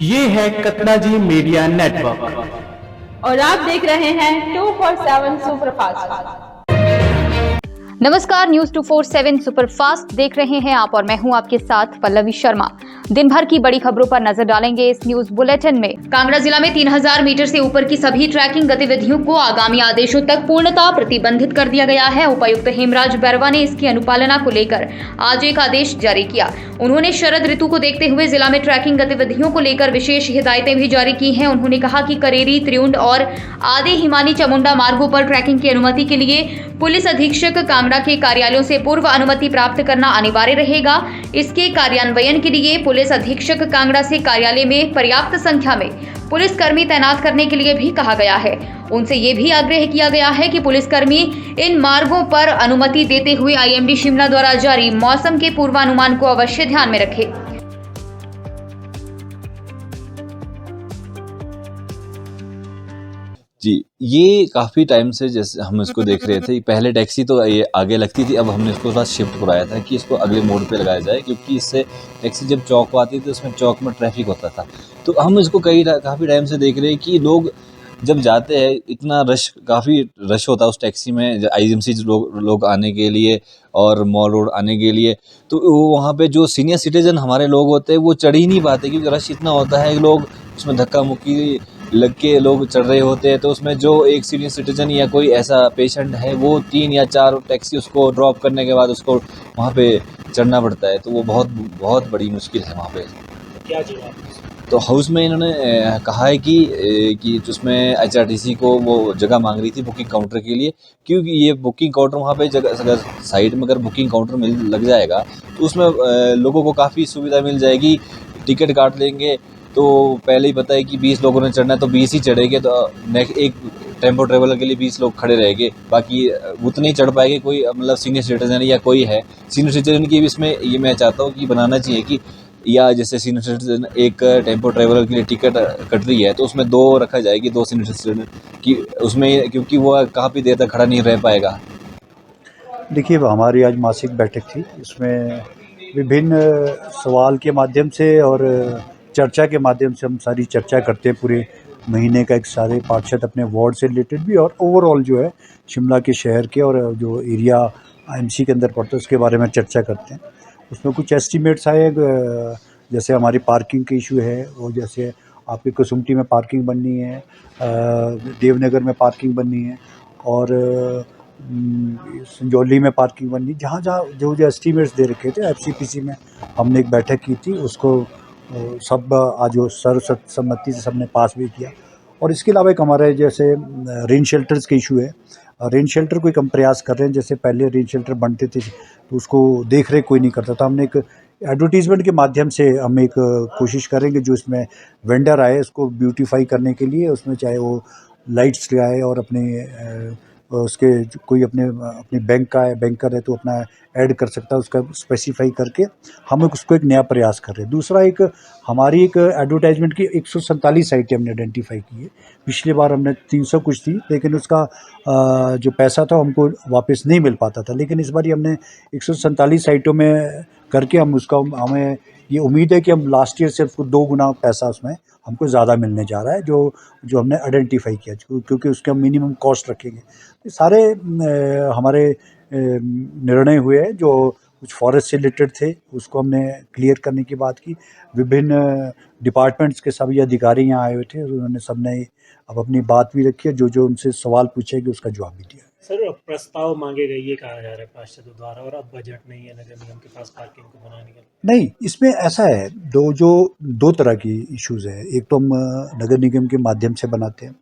ये है कतरा जी मीडिया नेटवर्क और आप देख रहे हैं 247 सुपरफास्ट। नमस्कार, न्यूज 247 सुपरफास्ट देख रहे हैं आप और मैं हूं आपके साथ पल्लवी शर्मा। दिन भर की बड़ी खबरों पर नजर डालेंगे इस न्यूज बुलेटिन में। कांगड़ा जिला में 3000 मीटर से ऊपर की सभी ट्रैकिंग गतिविधियों को आगामी आदेशों तक पूर्णतः प्रतिबंधित कर दिया गया है। उपायुक्त हेमराज बैरवा ने इसकी अनुपालना को लेकर आज एक आदेश जारी किया। उन्होंने शरद ऋतु को देखते हुए जिला में ट्रैकिंग गतिविधियों को लेकर विशेष हिदायतें भी जारी की हैं। उन्होंने कहा कि करेरी, त्रियुंड और आदि हिमानी चामुंडा मार्गों पर ट्रैकिंग की अनुमति के लिए पुलिस अधीक्षक कांगड़ा के कार्यालयों से पूर्व अनुमति प्राप्त करना अनिवार्य रहेगा। इसके कार्यान्वयन के लिए पुलिस अधीक्षक कांगड़ा से कार्यालय में पर्याप्त संख्या में पुलिसकर्मी तैनात करने के लिए भी कहा गया है। उनसे ये भी आग्रह किया गया है कि पुलिसकर्मी इन मार्गों पर अनुमति देते हुए आईएमडी शिमला द्वारा जारी मौसम के पूर्वानुमान को अवश्य ध्यान में रखें। जी, ये काफ़ी टाइम से जैसे हम इसको देख रहे थे। पहले टैक्सी तो ये आगे लगती थी, अब हमने इसको थोड़ा शिफ्ट कराया था कि इसको अगले मोड़ पे लगाया जाए, क्योंकि इससे टैक्सी जब चौक को आती थी तो उसमें चौक में ट्रैफिक होता था। तो हम इसको काफ़ी टाइम से देख रहे हैं कि लोग जब जाते हैं इतना काफ़ी रश होता है उस टैक्सी में, आईएमसी लोग आने के लिए और मॉल रोड आने के लिए। तो वहाँ पे जो सीनियर सिटीजन हमारे लोग होते हैं वो चढ़ ही नहीं पाते, क्योंकि रश इतना होता है। लोग उसमें धक्का मुक्की लग के लोग चढ़ रहे होते हैं। तो उसमें जो एक सीनियर सिटीजन या कोई ऐसा पेशेंट है, वो 3 या 4 टैक्सी उसको ड्रॉप करने के बाद उसको वहाँ पे चढ़ना पड़ता है। तो वो बहुत बड़ी मुश्किल है वहाँ पे। क्या जवाब? तो हाउस में इन्होंने कहा है कि उसमें एचआरटीसी को वो जगह मांग रही थी बुकिंग काउंटर के लिए, क्योंकि ये बुकिंग काउंटर वहाँ पे जगह अगर साइड में अगर बुकिंग काउंटर लग जाएगा तो उसमें लोगों को काफ़ी सुविधा मिल जाएगी। टिकट काट लेंगे तो पहले ही पता है कि 20 लोगों ने चढ़ना है तो 20 ही चढ़ेंगे। तो नेक्स्ट एक टेम्पो ट्रेवलर के लिए 20 लोग खड़े रहेंगे, बाकी उतने ही चढ़ पाएंगे। कोई मतलब सीनियर सिटीजन या कोई है सीनियर सिटीजन की भी इसमें ये मैं चाहता हूँ कि बनाना चाहिए कि, या जैसे सीनियर सिटीजन एक टेम्पो ट्रेवलर के लिए टिकट कट रही है तो उसमें 2 रखा जाएगी, 2 सीनियर सिटीजन की उसमें, क्योंकि वो काफ़ी देर तक खड़ा नहीं रह पाएगा। देखिए, हमारी आज मासिक बैठक थी। इसमें विभिन्न सवाल के माध्यम से और चर्चा के माध्यम से हम सारी चर्चा करते हैं पूरे महीने का। एक सारे पार्षद अपने वार्ड से रिलेटेड भी और ओवरऑल जो है शिमला के शहर के और जो एरिया आईएमसी के अंदर पड़ता है उसके बारे में चर्चा करते हैं। उसमें कुछ एस्टीमेट्स आए, जैसे हमारी पार्किंग के इशू है, वो जैसे आपकी कसुमटी में पार्किंग बननी है, देवनगर में पार्किंग बननी है और संजौली में पार्किंग बननी। जहाँ जो एस्टीमेट्स दे रखे थे एफसीपीसी में हमने एक बैठक की थी, उसको सब आज वो सर्वसम्मति से सबने पास भी किया। और इसके अलावा एक हमारे जैसे रेन शेल्टर्स के इशू है। रेन शेल्टर को एक हम प्रयास कर रहे हैं। जैसे पहले रेन शेल्टर बनते थे तो उसको देख रेख कोई नहीं करता था। हमने एक एडवर्टीज़मेंट के माध्यम से हम एक कोशिश करेंगे जो इसमें वेंडर आए उसको ब्यूटीफाई करने के लिए, उसमें चाहे वो लाइट्स लगाए और अपने उसके कोई अपनी बैंक का है, बैंकर है तो अपना ऐड कर सकता है, उसका स्पेसिफाई करके हम उसको एक नया प्रयास कर रहे हैं। दूसरा एक हमारी एक एडवर्टाइजमेंट की 147 साइटें हमने आइडेंटिफाई की है। पिछली बार हमने 300 कुछ थी, लेकिन उसका जो पैसा था हमको वापस नहीं मिल पाता था। लेकिन इस बार ही हमने 147 साइटों में करके हम उसका हमें ये उम्मीद है कि हम लास्ट ईयर से 2 गुना पैसा उसमें हमको ज़्यादा मिलने जा रहा है, जो हमने आइडेंटिफाई किया, क्योंकि उसका मिनिमम कॉस्ट रखेंगे। ये सारे हमारे निर्णय हुए हैं। जो कुछ फॉरेस्ट से रिलेटेड थे उसको हमने क्लियर करने की बात की। विभिन्न डिपार्टमेंट्स के सभी अधिकारी यहाँ आए हुए थे और उन्होंने सबने अब अपनी बात भी रखी है। जो उनसे सवाल पूछे गए उसका जवाब भी दिया। सर, प्रस्ताव मांगे गए ये कहा जा रहा है पार्षदों द्वारा, और अब बजट नहीं है नगर निगम के पास पार्किंग को बनाने के लिए। नहीं, इसमें ऐसा है, दो तरह की इश्यूज़ है। एक तो हम नगर निगम के माध्यम से बनाते हैं।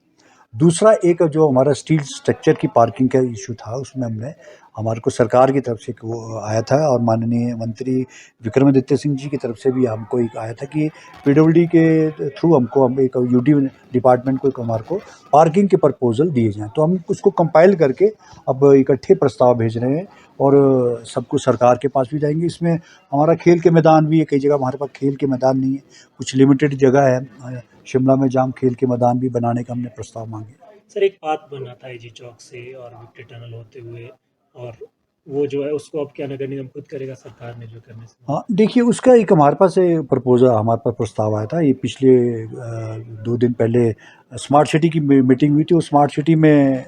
दूसरा एक जो हमारा स्टील स्ट्रक्चर की पार्किंग का इशू था, उसमें हमारे को सरकार की तरफ से वो आया था और माननीय मंत्री विक्रमादित्य सिंह जी की तरफ से भी हमको एक आया था कि पीडब्ल्यूडी के थ्रू हम एक यूडी डिपार्टमेंट को हमारे को पार्किंग के प्रपोजल दिए जाएँ। तो हम उसको कंपाइल करके अब इकट्ठे प्रस्ताव भेज रहे हैं और सबको सरकार के पास भी जाएंगे। इसमें हमारा खेल के मैदान भी है, कई जगह हमारे पास खेल के मैदान नहीं है, कुछ लिमिटेड जगह है शिमला में जहाँ खेल के मैदान भी बनाने का हमने प्रस्ताव मांगे। सर, एक पाथ बना था एजी चौक से और विक्ट्री टनल होते हुए और वो जो है उसको अब क्या नगर निगम खुद करेगा, सरकार ने जो करने से? हाँ, देखिए उसका एक हमारे पास प्रपोजल, हमारे पास प्रस्ताव आया था। ये पिछले 2 दिन पहले स्मार्ट सिटी की मीटिंग हुई थी। उस स्मार्ट सिटी में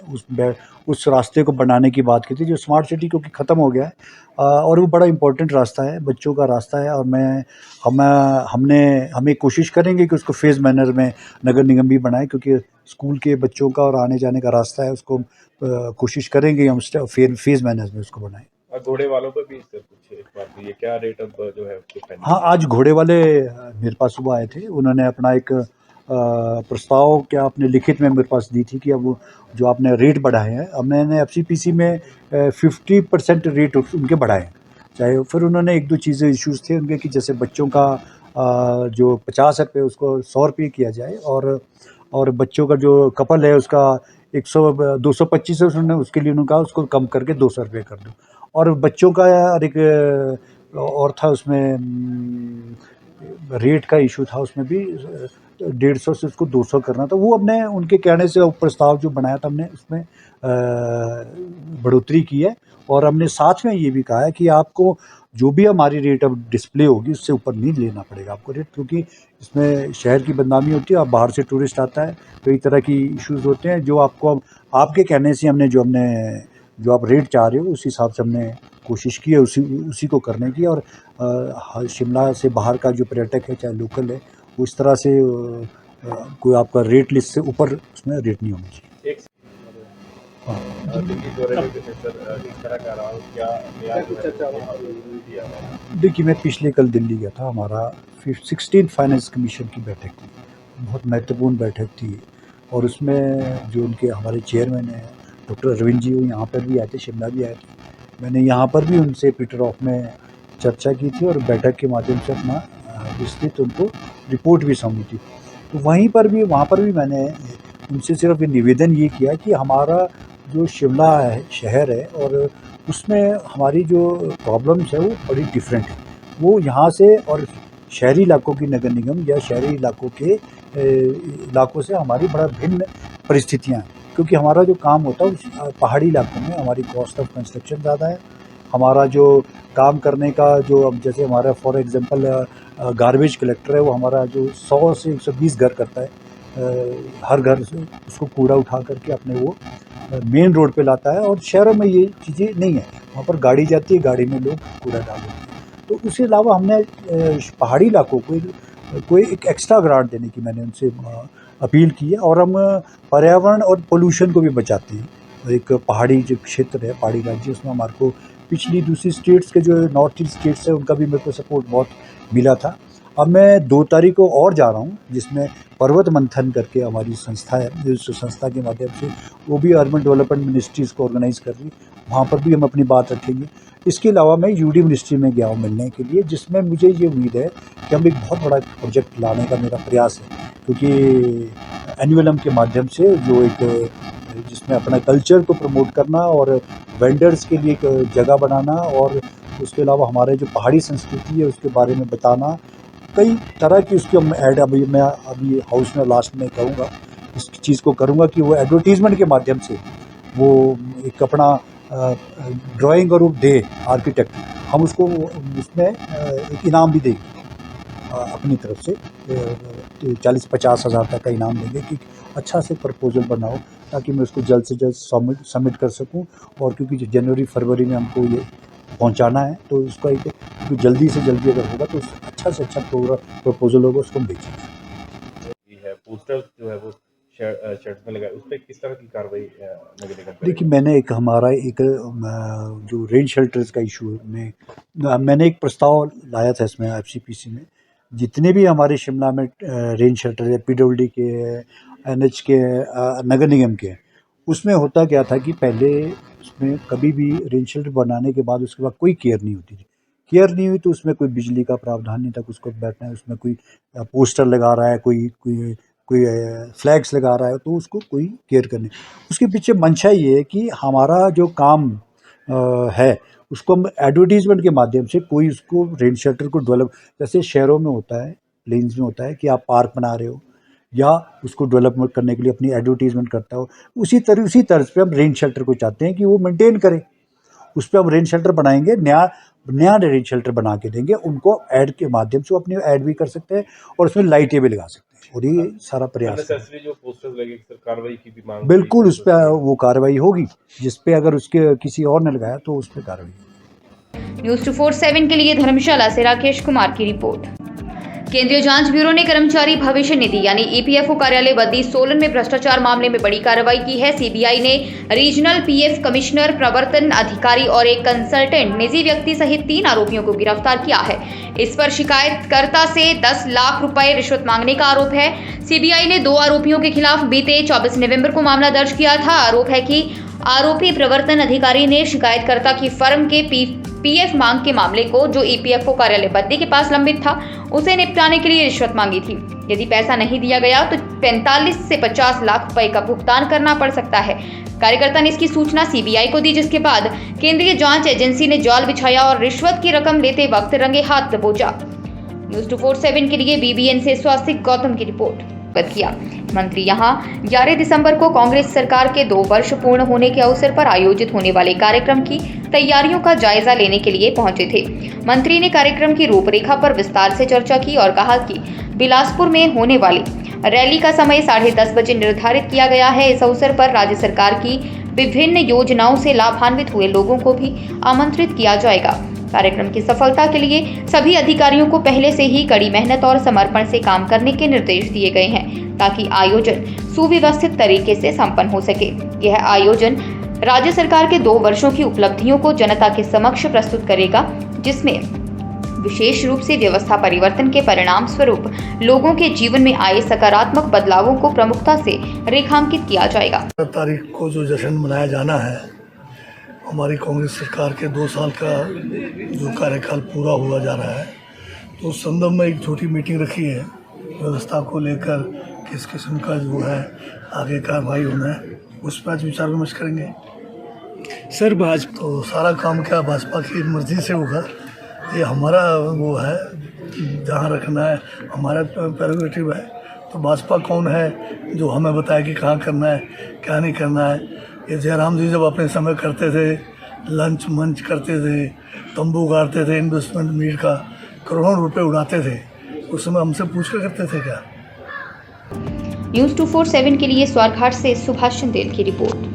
उस रास्ते को बनाने की बात की थी, जो स्मार्ट सिटी क्योंकि ख़त्म हो गया है और वो बड़ा इम्पोर्टेंट रास्ता है, बच्चों का रास्ता है। और हम कोशिश करेंगे कि उसको फेज़ मैनर में नगर निगम भी बनाए, क्योंकि स्कूल के बच्चों का और आने जाने का रास्ता है, उसको कोशिश करेंगे हम फेज़ मैनर में उसको बनाएं। और घोड़े वालों पर भी सर कुछ एक बात हुई है, क्या रेट अब जो है उसके फाइनल? हाँ, आज घोड़े वाले मेरे पास सुबह आए थे। उन्होंने अपना एक प्रस्ताव क्या आपने लिखित में मेरे पास दी थी कि अब वो जो आपने रेट बढ़ाए हैं, अब मैंने एफसीपीसी में 50% रेट उनके बढ़ाए हैं। चाहे फिर उन्होंने 1-2 चीज़ें इश्यूज़ थे उनके, कि जैसे बच्चों का जो 50 रुपये उसको 100 रुपये किया जाए, और बच्चों का जो कपल है उसका 225 है, उन्होंने उसके लिए उन्होंने कहा उसको कम करके 200 रुपये कर दो। और बच्चों का यार एक और था उसमें रेट का इशू था, उसमें भी 150 से उसको 200 करना था। वो हमने उनके कहने से प्रस्ताव जो बनाया था, हमने उसमें बढ़ोतरी की है। और हमने साथ में ये भी कहा है कि आपको जो भी हमारी रेट अब डिस्प्ले होगी उससे ऊपर नहीं लेना पड़ेगा आपको रेट, क्योंकि इसमें शहर की बदनामी होती है। अब बाहर से टूरिस्ट आता है, कई तरह की इश्यूज़ होते हैं, जो आपको अब आपके कहने से हमने जो आप रेट चाह रहे हो उस हिसाब से हमने कोशिश की है उसी को करने की। और शिमला से बाहर का जो पर्यटक है, चाहे लोकल है, वो इस तरह से कोई आपका रेट लिस्ट से ऊपर उसमें रेट नहीं होना चाहिए। एक दिल्ली दौरे में भी सर इस तरह का रहा, क्या नया जो है दिया है? देखिए, मैं पिछले कल दिल्ली गया था। हमारा 16 फाइनेंस कमीशन की बैठक थी, बहुत महत्वपूर्ण बैठक थी। और उसमें जो उनके हमारे चेयरमैन हैं डॉक्टर अरविंद जी, वो यहाँ पर भी आए थे, शिमला भी आए थे। मैंने यहाँ पर भी उनसे पीटर ऑफ में चर्चा की थी और बैठक के माध्यम से अपना विस्तृत उनको रिपोर्ट भी सौंपी थी। तो वहाँ पर भी मैंने उनसे सिर्फ ये निवेदन ये किया कि हमारा जो शिमला है, शहर है, और उसमें हमारी जो प्रॉब्लम्स है वो बड़ी डिफरेंट है। वो यहाँ से और शहरी इलाकों की नगर निगम या शहरी इलाकों से हमारी बड़ा भिन्न परिस्थितियाँ हैं, क्योंकि हमारा जो काम होता है पहाड़ी इलाकों में हमारी कॉस्ट ऑफ कंस्ट्रक्शन ज़्यादा है। हमारा जो काम करने का जो, अब जैसे हमारा फॉर एग्जांपल गार्बेज कलेक्टर है, वो हमारा जो 100 से 120 घर करता है, हर घर से उसको कूड़ा उठा करके अपने वो मेन रोड पे लाता है। और शहरों में ये चीज़ें नहीं है, वहाँ पर गाड़ी जाती है, गाड़ी में लोग कूड़ा डाल देते हैं। तो उसके अलावा हमने पहाड़ी इलाकों को कोई एक एक्स्ट्रा ग्रांट देने की मैंने उनसे अपील की है। और हम पर्यावरण और पोल्यूशन को भी बचाते हैं। एक पहाड़ी जो क्षेत्र है, पहाड़ी राज्य, उसमें हमारे को पिछली दूसरी स्टेट्स के जो नॉर्थ ईस्ट स्टेट्स है उनका भी मेरे को सपोर्ट बहुत मिला था। अब मैं 2 तारीख को और जा रहा हूँ, जिसमें पर्वत मंथन करके हमारी संस्था है, जिस संस्था के माध्यम से वो भी अर्बन डेवलपमेंट मिनिस्ट्रीज़ को ऑर्गेनाइज़ कर रही है, वहाँ पर भी हम अपनी बात रखेंगे। इसके अलावा मैं यूडी मिनिस्ट्री में गया हूँ मिलने के लिए, जिसमें मुझे ये उम्मीद है कि हम एक बहुत बड़ा प्रोजेक्ट लाने का मेरा प्रयास है, क्योंकि एनुअलम के माध्यम से जो एक जिसमें अपना कल्चर को प्रमोट करना और वेंडर्स के लिए एक जगह बनाना, और उसके अलावा हमारे जो पहाड़ी संस्कृति है उसके बारे में बताना, कई तरह की उसकी हम ऐड मैं अभी हाउस में लास्ट में कहूँगा, इस चीज़ को करूँगा कि वो एडवर्टीज़मेंट के माध्यम से वो एक अपना ड्राइंग और दे आर्किटेक्ट, हम उसको उसमें एक इनाम भी देंगे अपनी तरफ से, 40-50 हज़ार तक का इनाम देंगे कि अच्छा से प्रपोजल बनाओ, ताकि मैं उसको जल्द से जल्द सबमिट कर सकूं। और क्योंकि जनवरी-फरवरी में हमको ये पहुंचाना है, तो उसका एक जल्दी से जल्दी अगर होगा तो अच्छा से अच्छा प्रपोजल होगा, उसको हम बेचेंगे। है पोस्टर जो है वो शर्ट में लगा, उस पर किस तरह की कार्रवाई नगर निगम करेगा? देखिए, मैंने एक जो रेन शेल्टर्स का इशू में मैंने एक प्रस्ताव लाया था इसमें एफसीपीसी में, जितने भी हमारे शिमला में रेन शेल्टर है, पीडब्ल्यूडी के, एनएच के, नगर निगम के, उसमें होता क्या था कि पहले उसमें कभी भी रेन शेल्टर बनाने के बाद उसके बाद कोई केयर नहीं होती थी। केयर नहीं हुई तो उसमें कोई बिजली का प्रावधान नहीं था, उसको बैठना है, उसमें कोई पोस्टर लगा रहा है, कोई फ्लैग्स लगा रहा है, तो उसको कोई केयर करने। उसके पीछे मंशा ये है कि हमारा जो काम है उसको हम एडवर्टीज़मेंट के माध्यम से कोई उसको रेन शेल्टर को डेवलप, जैसे शहरों में होता है, प्लेन्स में होता है कि आप पार्क बना रहे हो या उसको डेवलपमेंट करने के लिए अपनी एडवर्टीज़मेंट करता हो, उसी तर्ज पे हम रेन शेल्टर को चाहते हैं कि वो मेंटेन करे। उस पर हम रेन शेल्टर बनाएंगे, नया रेन शेल्टर बना के देंगे उनको। ऐड के माध्यम से वो अपनी ऐड भी कर सकते हैं और उसमें लाइटें भी लगा सकते हैं, और ये सारा प्रयास है। अननेसेसरी जो पोस्टर्स लगे सर, कार्रवाई की भी मांग बिल्कुल उस पर वो कार्रवाई होगी, जिस पे अगर उसके किसी और ने लगाया तो उस पर कार्रवाई होगी। न्यूज 247 के लिए धर्मशाला से राकेश कुमार की रिपोर्ट। केंद्रीय जांच ब्यूरो ने कर्मचारी भविष्य निधि यानी ईपीएफओ कार्यालय बद्दी सोलन में भ्रष्टाचार मामले में बड़ी कार्रवाई की है। सीबीआई ने रीजनल पीएफ कमिश्नर, प्रवर्तन अधिकारी और एक कंसल्टेंट निजी व्यक्ति सहित 3 आरोपियों को गिरफ्तार किया है। इस पर शिकायतकर्ता से 10 लाख रुपए रिश्वत मांगने का आरोप है। सीबीआई ने 2 आरोपियों के खिलाफ बीते 24 नवंबर को मामला दर्ज किया था। आरोप है कि आरोपी प्रवर्तन अधिकारी ने शिकायतकर्ता की फर्म के पीएफ मांग के मामले को, जो ईपीएफओ कार्यालय बद्दी के पास लंबित था, उसे निपटाने के लिए रिश्वत मांगी थी। यदि पैसा नहीं दिया गया तो 45 से 50 लाख रुपए का भुगतान करना पड़ सकता है। कार्यकर्ता ने इसकी सूचना सीबीआई को दी, जिसके बाद केंद्रीय जांच एजेंसी ने जाल बिछाया और रिश्वत की रकम लेते वक्त रंगे हाथ दबोचा। न्यूज 247 के लिए बीबीएन से स्वास्तिक गौतम की रिपोर्ट किया। मंत्री यहां 11 दिसंबर को कांग्रेस सरकार के 2 वर्ष पूर्ण होने के अवसर पर आयोजित होने वाले कार्यक्रम की तैयारियों का जायजा लेने के लिए पहुंचे थे। मंत्री ने कार्यक्रम की रूपरेखा पर विस्तार से चर्चा की और कहा कि बिलासपुर में होने वाली रैली का समय 10:30 बजे निर्धारित किया गया है। इस अवसर पर राज्य सरकार की विभिन्न योजनाओं से लाभान्वित हुए लोगों को भी आमंत्रित किया जाएगा। कार्यक्रम की सफलता के लिए सभी अधिकारियों को पहले से ही कड़ी मेहनत और समर्पण से काम करने के निर्देश दिए गए हैं, ताकि आयोजन सुव्यवस्थित तरीके से संपन्न हो सके। यह आयोजन राज्य सरकार के 2 वर्षों की उपलब्धियों को जनता के समक्ष प्रस्तुत करेगा, जिसमें विशेष रूप से व्यवस्था परिवर्तन के परिणाम स्वरूप लोगों के जीवन में आए सकारात्मक बदलावों को प्रमुखता से रेखांकित किया जाएगा। तारीख को जो जश्न मनाया जाना है, हमारी कांग्रेस सरकार के 2 साल का जो कार्यकाल पूरा हुआ जा रहा है, तो उस संदर्भ में एक छोटी मीटिंग रखी है। व्यवस्था को लेकर किस किस्म का जो है आगे कार्रवाई होना है, उस पर आज विचार विमर्श करेंगे। सर भाजपा तो सारा काम क्या भाजपा की मर्जी से होगा, ये हमारा वो है, जहाँ रखना है हमारा प्रेरोगेटिव है। तो भाजपा कौन है जो हमें बताए कि कहाँ करना है, क्या नहीं करना है। ये जयराम जी जब अपने समय करते थे, लंच मंच करते थे, तंबू गाड़ते थे, इन्वेस्टमेंट मीट का करोड़ों रुपए उड़ाते थे, उस समय हमसे पूछ कर करते थे क्या? न्यूज 247 के लिए स्वारघाट से सुभाष चंदेल की रिपोर्ट।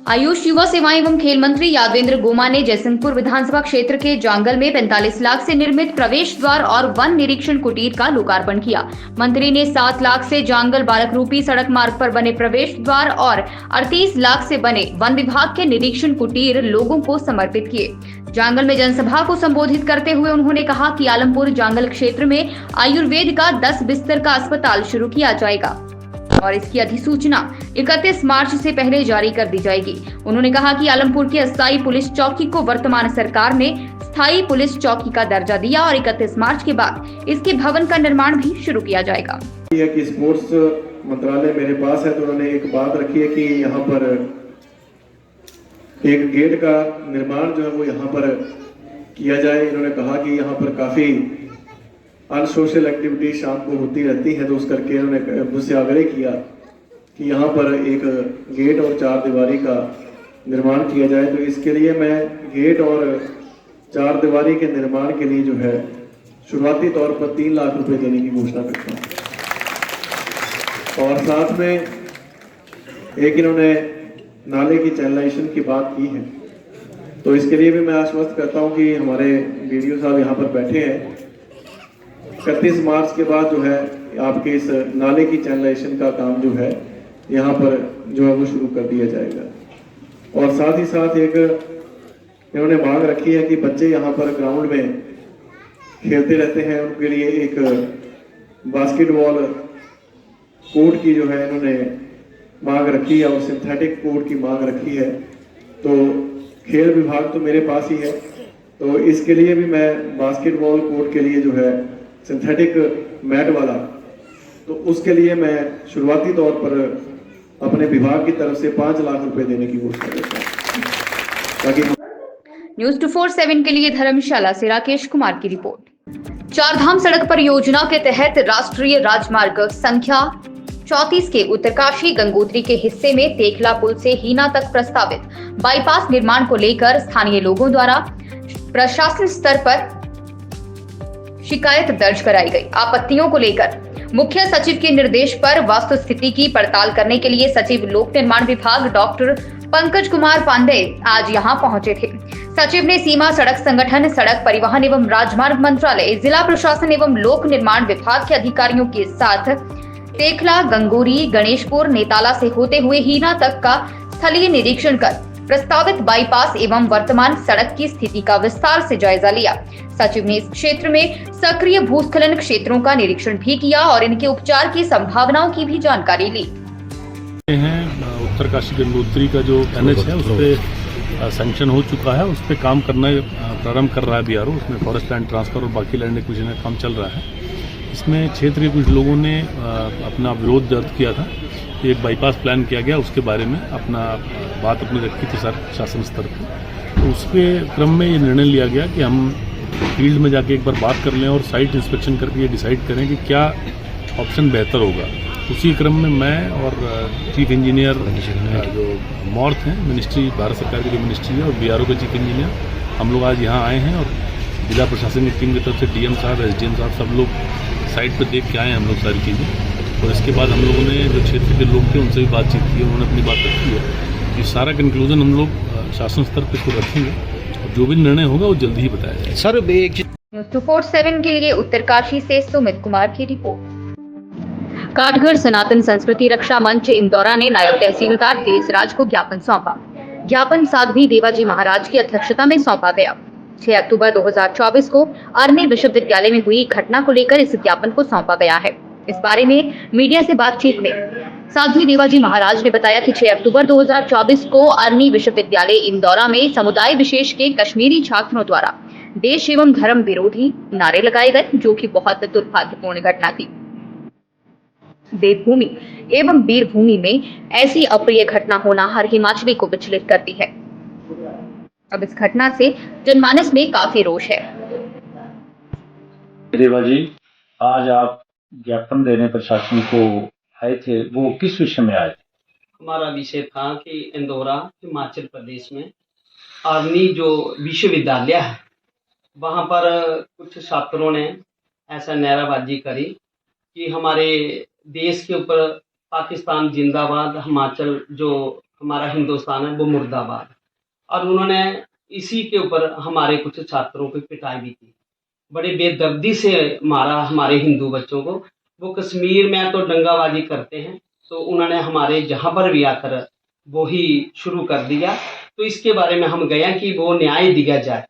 आयुष, युवा सेवाएं एवं खेल मंत्री यादवेंद्र गोमा ने जयसिंहपुर विधानसभा क्षेत्र के जांगल में 45 लाख से निर्मित प्रवेश द्वार और वन निरीक्षण कुटीर का लोकार्पण किया। मंत्री ने 7 लाख से जांगल बालक रूपी सड़क मार्ग पर बने प्रवेश द्वार और 38 लाख से बने वन विभाग के निरीक्षण कुटीर लोगों को समर्पित किए। जांगल में जनसभा को संबोधित करते हुए उन्होंने कहा कि आलमपुर जांगल क्षेत्र में आयुर्वेद का 10 बिस्तर का अस्पताल शुरू किया जाएगा और इसकी अधिसूचना 31 मार्च से पहले जारी कर दी जाएगी। उन्होंने कहा कि आलमपुर की अस्थायी पुलिस चौकी को वर्तमान सरकार ने स्थायी पुलिस चौकी का दर्जा दिया और 31 मार्च के बाद इसके भवन का निर्माण भी शुरू किया जाएगा। यह कि स्पोर्ट्स मंत्रालय मेरे पास है, तो उन्होंने एक बात रखी है कि यहाँ पर एक गेट का निर्माण जो है वो यहाँ पर किया जाए। इन्होंने कहा कि यहाँ पर काफ़ी अनसोशल एक्टिविटी शाम को होती रहती है, तो उस करके इन्होंने मुझसे आग्रह किया कि यहाँ पर एक गेट और 4 दीवारी का निर्माण किया जाए। तो इसके लिए मैं गेट और 4 दीवारी के निर्माण के लिए जो है शुरुआती तौर पर 3 लाख रुपए देने की घोषणा करता हूँ। और साथ में एक इन्होंने नाले की चैनलाइजेशन की बात की है, तो इसके लिए भी मैं आश्वस्त करता हूँ कि हमारे बीडीओ साहब यहाँ पर बैठे हैं। 31 मार्च के बाद जो है आपके इस नाले की चैनलाइजेशन का काम जो है यहाँ पर जो है वो शुरू कर दिया जाएगा। और साथ ही साथ एक इन्होंने मांग रखी है कि बच्चे यहाँ पर ग्राउंड में खेलते रहते हैं, उनके लिए एक बास्केटबॉल कोर्ट की जो है इन्होंने मांग रखी है और सिंथेटिक कोर्ट की मांग रखी है। तो खेल विभाग तो मेरे पास ही है, तो इसके लिए भी मैं बास्केटबॉल कोर्ट के लिए जो है सिंथेटिक मैट वाला, तो उसके लिए मैं शुरुआती तौर पर अपने विभाग की तरफ से 5 लाख रुपए देने की घोषणा करता हूं, ताकि न्यूज 247 के लिए धर्मशाला से राकेश कुमार की रिपोर्ट। 4 धाम सड़क परियोजना के तहत राष्ट्रीय राजमार्ग संख्या 34 के उत्तरकाशी गंगोत्री के हिस्से में तेखला पुल से हीना तक प्रस्तावित बाईपास निर्माण को लेकर स्थानीय लोगों द्वारा प्रशासन स्तर पर शिकायत दर्ज कराई गई। आपत्तियों को लेकर मुख्य सचिव के निर्देश पर वस्तु स्थिति की पड़ताल करने के लिए सचिव लोक निर्माण विभाग डॉक्टर पंकज कुमार पांडे आज यहां पहुंचे थे। सचिव ने सीमा सड़क संगठन, सड़क परिवहन एवं राजमार्ग मंत्रालय, जिला प्रशासन एवं लोक निर्माण विभाग के अधिकारियों के साथ तेखला, गंगोरी, गणेशपुर, नेताला से होते हुए हीना तक का स्थलीय निरीक्षण कर प्रस्तावित बाईपास एवं वर्तमान सड़क की स्थिति का विस्तार से जायजा लिया। सचिव ने इस क्षेत्र में सक्रिय भूस्खलन क्षेत्रों का निरीक्षण भी किया और इनके उपचार की संभावनाओं की भी जानकारी ली। उत्तरकाशी गंगोत्री का जो एनएच है उस पे सैंक्शन हो चुका है, उस पे काम करना प्रारंभ कर रहा है बीआरओ। उसमें फॉरेस्ट लैंड ट्रांसफर और बाकी लैंड एक्विजिशन का काम चल रहा है। इसमें क्षेत्र के कुछ लोगों ने अपना विरोध दर्ज किया था। एक बाईपास प्लान किया गया, उसके बारे में अपना बात अपनी रखी थी शासन स्तर पर। तो उसके क्रम में ये निर्णय लिया गया कि हम फील्ड में जाके एक बार बात कर लें और साइट इंस्पेक्शन करके ये डिसाइड करें कि क्या ऑप्शन बेहतर होगा। उसी क्रम में मैं और चीफ इंजीनियर जो मॉर्थ हैं, मिनिस्ट्री, भारत सरकार की जो मिनिस्ट्री है, और बीआरओ के चीफ इंजीनियर, हम लोग आज यहाँ आए हैं और जिला प्रशासन की टीम की तरफ से डीएम साहब, एसडीएम साहब, सब लोग साइट पर देख के आए हैं हम लोग सारी चीज़ें। और इसके बाद हम लोगों ने जो क्षेत्र के लोग थे उनसे भी बातचीत की, उन्होंने अपनी बात रखी है। ये सारा कंक्लूजन हम लोग शासन स्तर पर इसको रखेंगे और जो भी निर्णय होगा वो जल्दी ही बताया जाएगा। सर, न्यूज़ 247 के लिए उत्तरकाशी से सुमित कुमार की रिपोर्ट। काठगढ़ सनातन संस्कृति रक्षा मंच इंदौरा ने नायब तहसीलदार देसराज को ज्ञापन सौंपा। ज्ञापन साध्वी देवाजी महाराज की अध्यक्षता में सौंपा गया। 6 अक्टूबर 2024 को अरनी विश्वविद्यालय में हुई घटना को लेकर इस ज्ञापन को सौंपा गया है। इस बारे में मीडिया से बातचीत में साध्वी देवाजी महाराज ने बताया कि 6 अक्टूबर 2024 को अरनी विश्वविद्यालय इंदौरा में समुदाय विशेष के कश्मीरी छात्रों द्वारा देश एवं धर्म विरोधी नारे लगाए गए, जो कि बहुत दुर्भाग्यपूर्ण घटना थी। देवभूमि एवं वीरभूमि में ऐसी अप्रिय घटना होना हर हिमाचली को विचलित करती है। अब इस घटना से जनमानस में काफी रोष है। देवाजी, आज आप ज्ञापन देने प्रशासन को आए थे, वो किस विषय में आए थे? हमारा विषय था कि इंदौरा हिमाचल प्रदेश में अरनी जो विश्वविद्यालय है, वहाँ पर कुछ छात्रों ने ऐसा नारेबाजी करी कि हमारे देश के ऊपर पाकिस्तान जिंदाबाद, हिमाचल जो हमारा हिंदुस्तान है वो मुर्दाबाद। और उन्होंने इसी के ऊपर हमारे कुछ छात्रों की पिटाई भी की, बड़े बेदर्दी से मारा हमारे हिंदू बच्चों को। वो कश्मीर में तो दंगाबाजी करते हैं, तो उन्होंने हमारे जहाँ पर भी आकर वो ही शुरू कर दिया। तो इसके बारे में हम गए कि वो न्याय दिया जाए।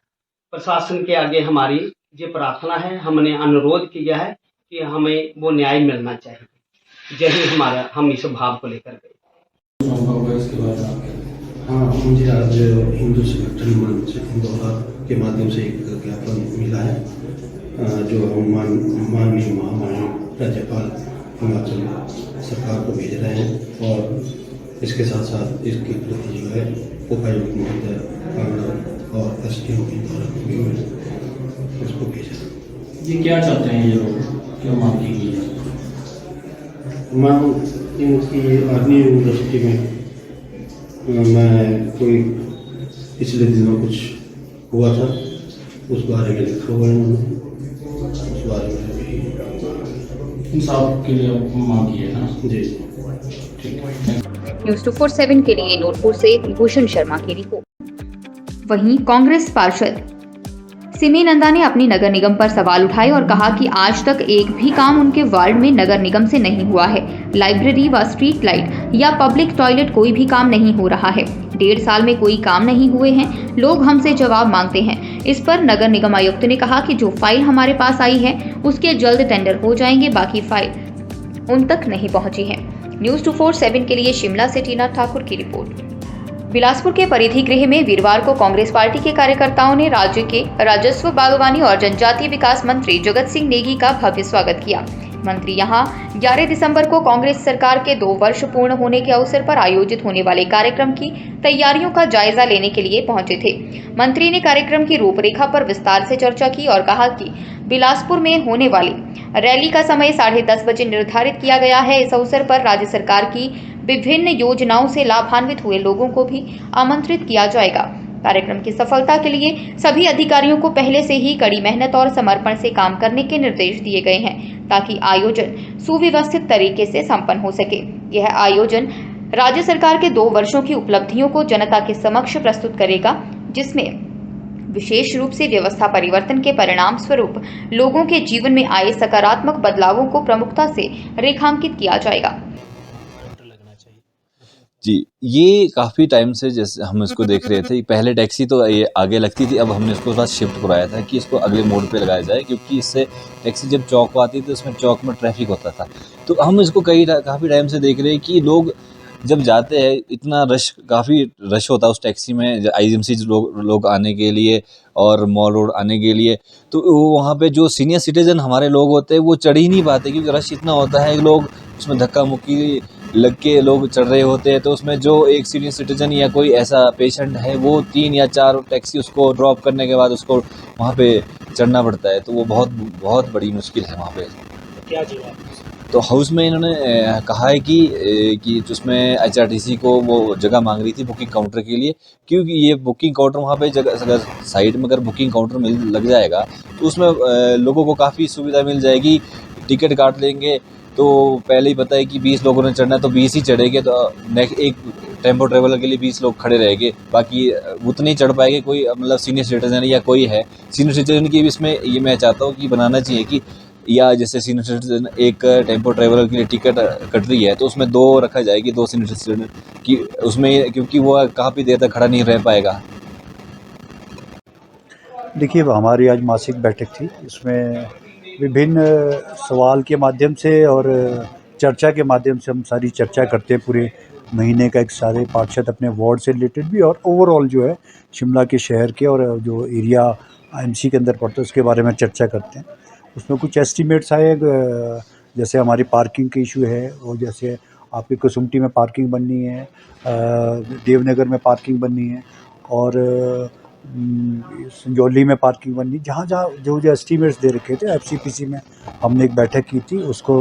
प्रशासन के आगे हमारी ये प्रार्थना है, हमने अनुरोध किया है कि हमें वो न्याय मिलना चाहिए। यही हमारा, हम इस भाव को लेकर गए। हाँ, मुझे आज हिंदू संगठन मंच इंदौरा के माध्यम से एक ज्ञापन मिला है, जो हम माननीय महामहिम राज्यपाल हिमाचल सरकार को भेज रहे हैं। और इसके साथ साथ इसके प्रति जो है उपायुक्त महोदय कांगड़ा और एसडीएम इंदौरा को भी उसको भेजा। ये क्या चाहते हैं ये लोग, क्यों मांग की गई है? मांग इनकी अरनी यूनिवर्सिटी में मैं कोई पिछले दिनों कुछ हुआ था, उस बारे में लिखा हुआ है, उस बारे में भी इंसाफ के लिए मांग की है ना? जी, ठीक है। न्यूज़ 247 के लिए नूरपुर से भूषण शर्मा की रिपोर्ट। वहीं कांग्रेस पार्षद सिमी नंदा ने अपनी नगर निगम पर सवाल उठाए और कहा कि आज तक एक भी काम उनके वार्ड में नगर निगम से नहीं हुआ है। लाइब्रेरी व स्ट्रीट लाइट या पब्लिक टॉयलेट कोई भी काम नहीं हो रहा है। 1.5 साल में कोई काम नहीं हुए हैं। लोग हमसे जवाब मांगते हैं। इस पर नगर निगम आयुक्त ने कहा कि जो फाइल हमारे पास आई है उसके जल्द टेंडर हो जाएंगे, बाकी फाइल उन तक नहीं पहुंची है। न्यूज़ 247 के लिए शिमला से टीना ठाकुर की रिपोर्ट। बिलासपुर के परिधि गृह में वीरवार को कांग्रेस पार्टी के कार्यकर्ताओं ने राज्य के राजस्व, बागवानी और जनजातीय विकास मंत्री जगत सिंह नेगी का भव्य स्वागत किया। मंत्री यहां 11 दिसंबर को कांग्रेस सरकार के 2 वर्ष पूर्ण होने के अवसर पर आयोजित होने वाले कार्यक्रम की तैयारियों का जायजा लेने के लिए पहुंचे थे। मंत्री ने कार्यक्रम की रूपरेखा पर विस्तार से चर्चा की और कहा कि बिलासपुर में होने वाली रैली का समय 10:30 बजे निर्धारित किया गया है। इस अवसर पर राज्य सरकार की विभिन्न योजनाओं से लाभान्वित हुए लोगों को भी आमंत्रित किया जाएगा। कार्यक्रम की सफलता के लिए सभी अधिकारियों को पहले से ही कड़ी मेहनत और समर्पण से काम करने के निर्देश दिए गए हैं ताकि आयोजन सुव्यवस्थित तरीके से संपन्न हो सके। यह आयोजन राज्य सरकार के 2 वर्षों की उपलब्धियों को जनता के समक्ष प्रस्तुत करेगा, जिसमें विशेष रूप से व्यवस्था परिवर्तन के परिणाम स्वरूप लोगों के जीवन में आए सकारात्मक बदलावों को प्रमुखता से रेखांकित किया जाएगा। जी, ये काफ़ी टाइम से जैसे हम इसको देख रहे थे। पहले टैक्सी तो ये आगे लगती थी, अब हमने इसको थोड़ा शिफ्ट कराया था कि इसको अगले मोड़ पे लगाया जाए, क्योंकि इससे टैक्सी जब चौक को आती थी तो उसमें चौक में ट्रैफिक होता था। तो हम इसको काफ़ी टाइम से देख रहे हैं कि लोग जब जाते हैं इतना काफ़ी रश होता है उस टैक्सी में, आईजीएमसी लोग आने के लिए और मॉल रोड आने के लिए। तो वहाँ पे जो सीनियर सिटीजन हमारे लोग होते हैं वो चढ़ ही नहीं पाते, क्योंकि रश इतना होता है। लोग उसमें धक्का मुक्की लग के लोग चढ़ रहे होते हैं। तो उसमें जो एक सीनियर सिटीजन या कोई ऐसा पेशेंट है वो 3 या 4 टैक्सी उसको ड्रॉप करने के बाद उसको वहाँ पे चढ़ना पड़ता है। तो वो बहुत बड़ी मुश्किल है वहाँ पे। क्या जवाब? तो हाउस में इन्होंने कहा है कि जिसमें एचआरटीसी को वो जगह मांग रही थी बुकिंग काउंटर के लिए, क्योंकि ये बुकिंग काउंटर वहाँ पे जगह अगर साइड में अगर बुकिंग काउंटर लग जाएगा तो उसमें लोगों को काफ़ी सुविधा मिल जाएगी। टिकट काट लेंगे तो पहले ही पता है कि 20 लोगों ने चढ़ना है तो 20 ही चढ़ेंगे। तो एक टेम्पो ट्रेवलर के लिए 20 लोग खड़े रहेंगे, बाकी उतने ही चढ़ पाएंगे। कोई मतलब सीनियर सिटीजन या कोई है सीनियर सिटीजन की भी इसमें ये मैं चाहता हूँ कि बनाना चाहिए कि या जैसे सीनियर सिटीजन एक टेम्पो ट्रेवलर के लिए टिकट कट रही है तो उसमें 2 रखा जाएगी, 2 सीनियर सिटीजन की उसमें, क्योंकि वो काफ़ी देर तक खड़ा नहीं रह पाएगा। देखिए, हमारी आज मासिक बैठक थी। इसमें विभिन्न सवाल के माध्यम से और चर्चा के माध्यम से हम सारी चर्चा करते हैं पूरे महीने का। एक सारे पार्षद अपने वार्ड से रिलेटेड भी और ओवरऑल जो है शिमला के शहर के और जो एरिया एमसी के अंदर पड़ता है उसके बारे में चर्चा करते हैं। उसमें कुछ एस्टीमेट्स आए, जैसे हमारी पार्किंग के इशू है, और जैसे आपकी कसुमटी में पार्किंग बननी है, देवनगर में पार्किंग बननी है, और संजौली में पार्किंग बननी। जहाँ जो एस्टीमेट्स दे रखे थे एफसीपीसी में हमने एक बैठक की थी, उसको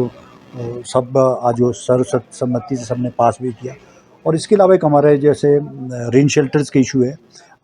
सब आज वो सर्वसम्मति से सबने पास भी किया। और इसके अलावा एक हमारे जैसे रेन शेल्टर्स के इशू है।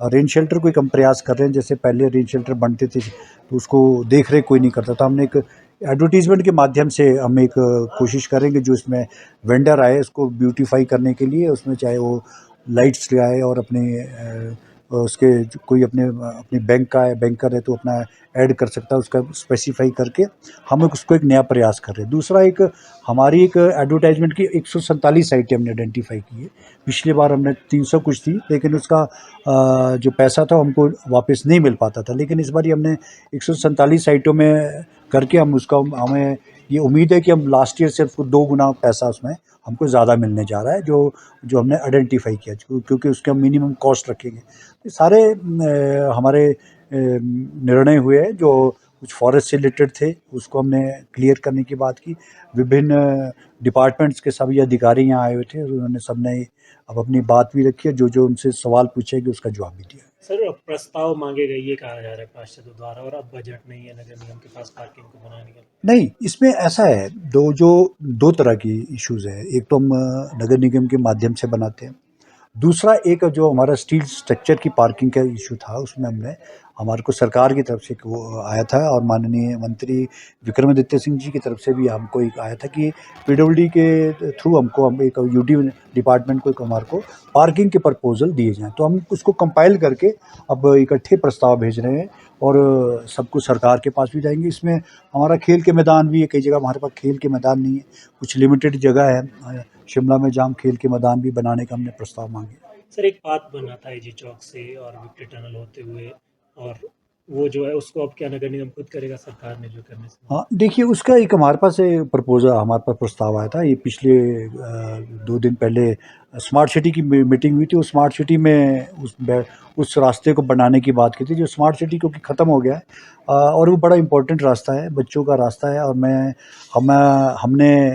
रेन शेल्टर को एक हम प्रयास कर रहे हैं। जैसे पहले रेन शेल्टर बनते थे तो उसको देख रेख कोई नहीं करता था। हमने एक एडवर्टीज़मेंट के माध्यम से हम एक कोशिश करेंगे जो इसमें वेंडर आए उसको ब्यूटीफाई करने के लिए, उसमें चाहे वो लाइट्स लगाए और अपने उसके कोई अपने बैंक का है, बैंकर है तो अपना ऐड कर सकता है, उसका स्पेसिफाई करके हम उसको एक नया प्रयास कर रहे हैं। दूसरा एक हमारी एक एडवर्टाइजमेंट की 147 साइटें हमने आइडेंटिफाई की है। पिछली बार हमने 300 कुछ थी, लेकिन उसका जो पैसा था हमको वापस नहीं मिल पाता था। लेकिन इस बार हमने 147 साइटों में करके हमें ये उम्मीद है कि हम लास्ट ईयर से उसको 2 गुना पैसा उसमें हमको ज़्यादा मिलने जा रहा है, जो हमने आइडेंटिफाई किया, क्योंकि उसका मिनिमम कॉस्ट रखेंगे। ये सारे हमारे निर्णय हुए हैं। जो कुछ फॉरेस्ट से रिलेटेड थे उसको हमने क्लियर करने की बात की। विभिन्न डिपार्टमेंट्स के सभी अधिकारी यहाँ आए हुए थे और उन्होंने सबने अब अपनी बात भी रखी है। जो उनसे सवाल पूछेगी उसका जवाब भी दिया। सर, प्रस्ताव मांगे गए ये कहा जा रहा है पार्षदों द्वारा, और अब बजट नहीं है नगर निगम के पास पार्किंग को बनाने का। नहीं, इसमें ऐसा है, दो तरह की इश्यूज है। एक तो हम नगर निगम के माध्यम से बनाते हैं, दूसरा एक जो हमारा स्टील स्ट्रक्चर की पार्किंग का इशू था उसमें हमारे को सरकार की तरफ से वो आया था, और माननीय मंत्री विक्रमादित्य सिंह जी की तरफ से भी हमको एक आया था कि पीडब्ल्यूडी के थ्रू हम एक यूडी डिपार्टमेंट को हमारे को पार्किंग के प्रपोजल दिए जाएँ। तो हम उसको कंपाइल करके अब इकट्ठे प्रस्ताव भेज रहे हैं और सबको सरकार के पास भी जाएंगे। इसमें हमारा खेल के मैदान भी है, कई जगह हमारे पास खेल के मैदान नहीं है, कुछ लिमिटेड जगह है शिमला में जहाँ खेल के मैदान भी बनाने का हमने प्रस्ताव मांगे। सर, एक बात बना था एजी चौक से और विक्ट्री टनल होते हुए, और वो जो है उसको अब क्या नगर निगम खुद करेगा, सरकार ने जो करने से? हाँ, देखिए, उसका एक हमारे पास प्रस्ताव आया था। ये पिछले 2 दिन पहले स्मार्ट सिटी की मीटिंग हुई थी। उस स्मार्ट सिटी में उस रास्ते को बनाने की बात की थी, जो स्मार्ट सिटी क्योंकि ख़त्म हो गया है और वो बड़ा इम्पोर्टेंट रास्ता है, बच्चों का रास्ता है। और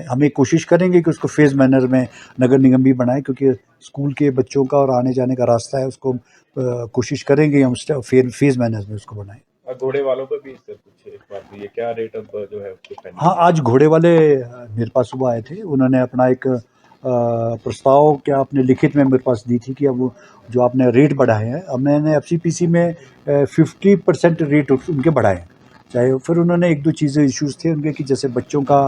हमें कोशिश करेंगे कि उसको फेज़ मैनर में नगर निगम भी बनाए, क्योंकि स्कूल के बच्चों का और आने जाने का रास्ता है, उसको कोशिश करेंगे हम फेज़ मैनर में उसको बनाएं। और घोड़े वालों पे भी सर कुछ एक बात हुई है, क्या रेट अब जो है उसको पेंडिंग हाँ, आज घोड़े वाले मेरे पास सुबह आए थे। उन्होंने अपना एक प्रस्ताव क्या आपने लिखित में मेरे पास दी थी कि अब वो जो आपने रेट बढ़ाए हैं, अब मैंने एफसीपीसी में 50% रेट उनके बढ़ाए हैं। चाहे फिर उन्होंने एक दो चीज़ें इश्यूज़ थे उनके, कि जैसे बच्चों का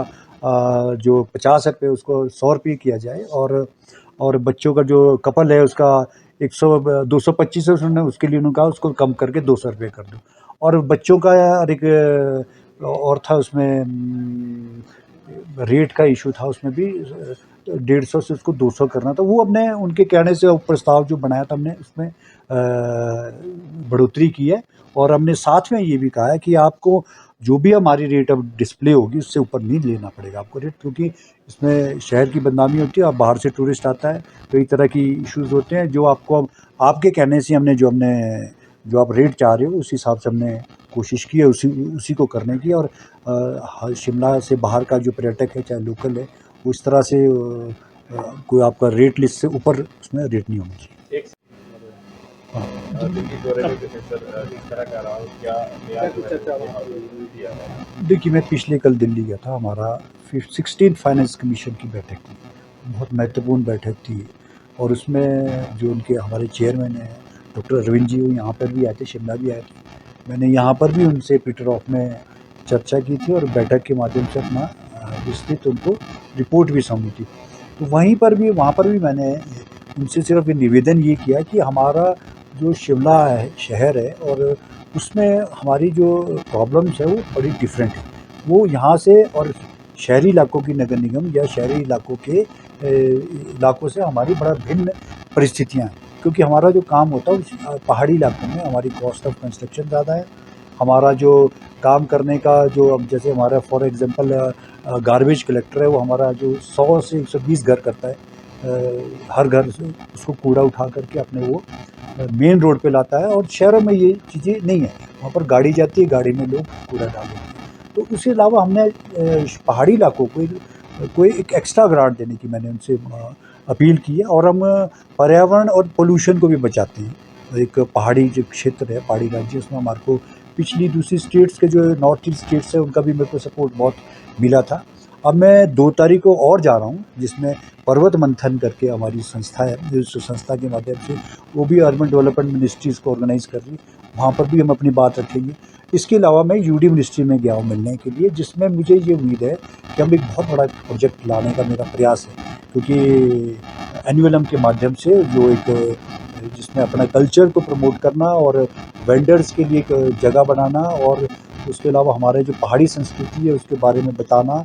जो 50 रुपये उसको 100 रुपये किया जाए, और बच्चों का जो कपल है उसका 225 है, उन्होंने उसके लिए उन्होंने कहा उसको कम करके 200 रुपये कर दो। और बच्चों का यार एक और था उसमें रेट का इशू था, उसमें भी 150 से उसको 200 करना था। वो हमने उनके कहने से प्रस्ताव जो बनाया था हमने उसमें बढ़ोतरी की है। और हमने साथ में ये भी कहा है कि आपको जो भी हमारी रेट अब डिस्प्ले होगी उससे ऊपर नहीं लेना पड़ेगा आपको रेट, क्योंकि इसमें शहर की बदनामी होती है। अब बाहर से टूरिस्ट आता है, कई तरह की इश्यूज़ होते हैं, जो आपको आपके कहने से जो आप रेट चाह रहे हो उस हिसाब से हमने कोशिश की है उसी को करने की। और शिमला से बाहर का जो पर्यटक है, चाहे लोकल है, वो इस तरह से कोई आपका रेट लिस्ट से ऊपर उसमें रेट नहीं होना चाहिए। देखिए, मैं पिछले कल दिल्ली गया था, हमारा 16 फाइनेंस कमीशन की बैठक थी, बहुत महत्वपूर्ण बैठक थी। और उसमें जो उनके हमारे चेयरमैन हैं डॉक्टर अरविंद जी, वो यहाँ पर भी आए थे, शिमला भी आए थे। मैंने यहाँ पर भी उनसे पीटर ऑफ में चर्चा की थी और बैठक के माध्यम से अपना विस्तृत उनको रिपोर्ट भी सौंपी थी। तो वहाँ पर भी मैंने उनसे सिर्फ ये निवेदन ये किया कि हमारा जो शिमला है, शहर है, और उसमें हमारी जो प्रॉब्लम्स है वो बड़ी डिफरेंट है। वो यहाँ से और शहरी इलाकों की नगर निगम या शहरी इलाकों से हमारी बड़ा भिन्न परिस्थितियाँ हैं, क्योंकि हमारा जो काम होता है पहाड़ी इलाकों में हमारी कॉस्ट ऑफ कंस्ट्रक्शन ज़्यादा है। हमारा जो काम करने का जो, अब जैसे हमारा फॉर एग्जांपल गार्बेज कलेक्टर है, वो हमारा जो 100 से 120 घर करता है, हर घर से उसको कूड़ा उठा करके अपने वो मेन रोड पे लाता है। और शहरों में ये चीज़ें नहीं है, वहाँ पर गाड़ी जाती है, गाड़ी में लोग कूड़ा डाल देते हैं। तो उसके अलावा हमने पहाड़ी इलाकों को कोई एक एक्स्ट्रा ग्रांट देने की मैंने उनसे अपील की है। और हम पर्यावरण और पोल्यूशन को भी बचाते हैं। एक पहाड़ी जो क्षेत्र है, पहाड़ी राज्य, उसमें हमारे को पिछली दूसरी स्टेट्स के जो नॉर्थ ईस्ट स्टेट्स है उनका भी मेरे को सपोर्ट बहुत मिला था। अब मैं 2 तारीख को और जा रहा हूँ, जिसमें पर्वत मंथन करके हमारी संस्था है, जिस संस्था के माध्यम से वो भी अर्बन डेवलपमेंट मिनिस्ट्रीज़ को ऑर्गेनाइज़ कर रही है, वहाँ पर भी हम अपनी बात रखेंगे। इसके अलावा मैं यूडी मिनिस्ट्री में गया हूँ मिलने के लिए, जिसमें मुझे ये उम्मीद है कि हम एक बहुत बड़ा प्रोजेक्ट लाने का मेरा प्रयास है, क्योंकि एनुअलम के माध्यम से जो एक जिसमें अपना कल्चर को प्रमोट करना और वेंडर्स के लिए एक जगह बनाना, और उसके अलावा हमारे जो पहाड़ी संस्कृति है उसके बारे में बताना,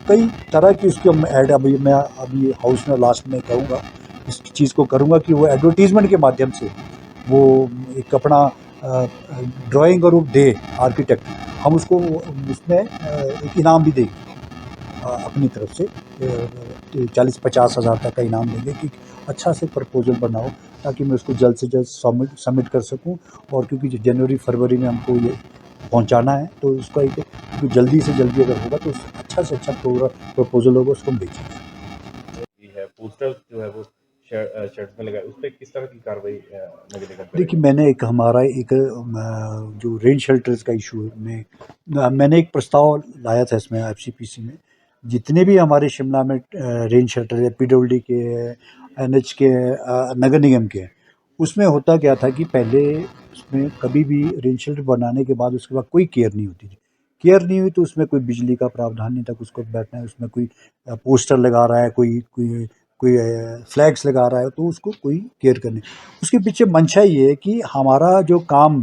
कई तरह की उसकी हम ऐड मैं अभी हाउस में लास्ट में कहूँगा, इस चीज़ को करूँगा कि वो एडवर्टीज़मेंट के माध्यम से वो एक अपना ड्राइंग और दे आर्किटेक्ट, हम उसको उसमें एक इनाम भी देंगे अपनी तरफ से, 40-50 हज़ार तक का इनाम देंगे कि अच्छा से प्रपोजल बनाओ, ताकि मैं उसको जल्द से जल्द सबमिट कर सकूं। और क्योंकि जनवरी फरवरी में हमको ये पहुंचाना है, तो उसका एक जल्दी से जल्दी अगर होगा तो अच्छा से अच्छा प्रपोजल होगा, उसको हम बेचेंगे। पोस्टर जो है वो शर्ट में लगा, उस पर किस तरह की कार्रवाई नगर निगम करेगा? देखिए, मैंने हमारा एक जो रेन शेल्टर्स का इशू है, मैंने एक प्रस्ताव लाया था इसमें एफसीपीसी में, जितने भी हमारे शिमला में रेन शेल्टर है, पीडब्ल्यूडी के, एनएच के, नगर निगम के, उसमें होता क्या था कि पहले उसमें कभी भी रेन शेल्टर बनाने के बाद उसके बाद कोई केयर नहीं होती थी। केयर नहीं हुई तो उसमें कोई बिजली का प्रावधान नहीं था, उसको बैठना है, उसमें कोई पोस्टर लगा रहा है, कोई फ्लैग्स लगा रहा है, तो उसको कोई केयर करने। उसके पीछे मंशा ये है कि हमारा जो काम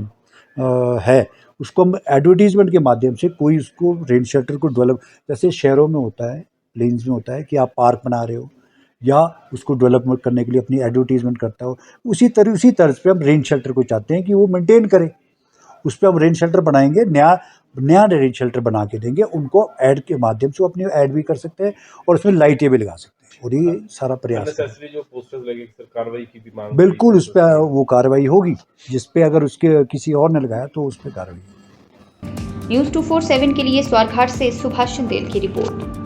है उसको हम एडवर्टीज़मेंट के माध्यम से कोई उसको रेन शेल्टर को डेवलप, जैसे शहरों में होता है, प्लेन्स में होता है कि आप पार्क बना रहे हो या उसको डेवलपमेंट करने के लिए अपनी एडवर्टीज़मेंट करता हो, उसी तर्ज पे हम रेन शेल्टर को चाहते हैं कि वो मेंटेन करे। उस पर हम रेन शेल्टर बनाएंगे, नया रेन शेल्टर बना के देंगे उनको, ऐड के माध्यम से वो अपनी ऐड भी कर सकते हैं और उसमें लाइटें भी लगा सकते हैं। और ये सारा प्रयास है। अननेसेसरी जो पोस्टर्स लगे सर, कार्रवाई की भी मांग बिल्कुल उस पर वो कार्रवाई होगी, जिस पे अगर उसके किसी और ने लगाया तो उस पर कार्रवाई होगी। न्यूज 247 के लिए स्वारघाट से सुभाष चंदेल की रिपोर्ट।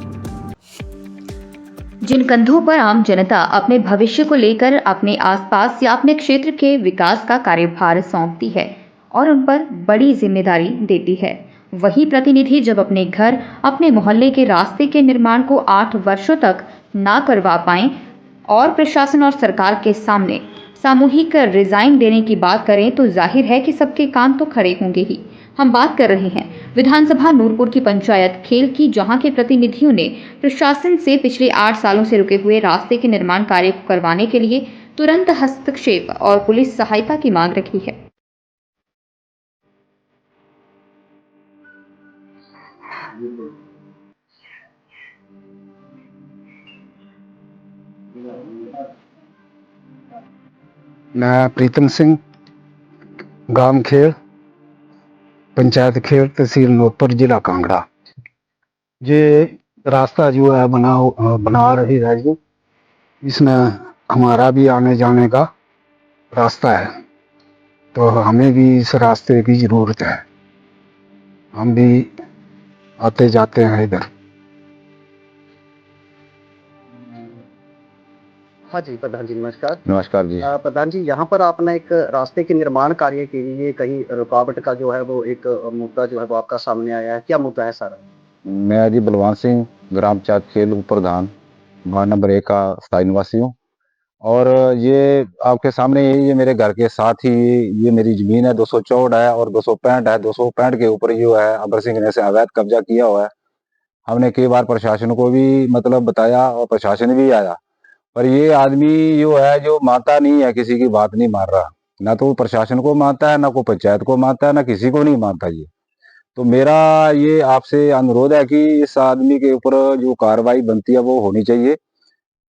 जिन कंधों पर आम जनता अपने भविष्य को लेकर अपने आसपास या अपने क्षेत्र के विकास का कार्यभार सौंपती है और उन पर बड़ी जिम्मेदारी देती है, वही प्रतिनिधि जब अपने घर, अपने मोहल्ले के रास्ते के निर्माण को 8 वर्षों तक ना करवा पाएं और प्रशासन और सरकार के सामने सामूहिक रिजाइन देने की बात करें तो जाहिर है कि सबके कान तो खड़े होंगे ही। हम बात कर रहे हैं विधानसभा नूरपुर की पंचायत खेल की, जहां के प्रतिनिधियों ने प्रशासन से पिछले 8 सालों से रुके हुए रास्ते के निर्माण कार्य को करवाने के लिए तुरंत हस्तक्षेप और पुलिस सहायता की मांग रखी है। मैं प्रीतम सिंह, गांव खेल, पंचायत खेल, तहसील नूरपुर, जिला कांगड़ा। ये रास्ता जो है बना रही है जी, इसमें हमारा भी आने जाने का रास्ता है, तो हमें भी इस रास्ते की ज़रूरत है। हम भी आते जाते हैं इधर। हाँ जी प्रधान जी, नमस्कार। नमस्कार जी। प्रधान जी, यहाँ पर आपने एक रास्ते के निर्माण कार्य के लिए कहीं रुकावट का जो है वो एक मुद्दा जो है वो आपका सामने आया है, क्या मुद्दा है सारा? मैं जी बलवान सिंह, ग्राम पंचायत खेल उप प्रधान, वार्ड नंबर 1 का स्थायी निवासी हूँ। और ये आपके सामने ये मेरे घर के साथ ही ये मेरी जमीन है, 264 है और 265 है। 265 के ऊपर जो है अबर सिंह ने से अवैध कब्जा किया हुआ है। हमने कई बार प्रशासन को भी मतलब बताया और प्रशासन भी आया, पर ये आदमी जो है जो मानता नहीं है, किसी की बात नहीं मान रहा, ना तो प्रशासन को मानता है, ना को पंचायत को मानता है, ना किसी को नहीं मानता ये। तो मेरा ये आपसे अनुरोध है कि इस आदमी के ऊपर जो कार्रवाई बनती है वो होनी चाहिए।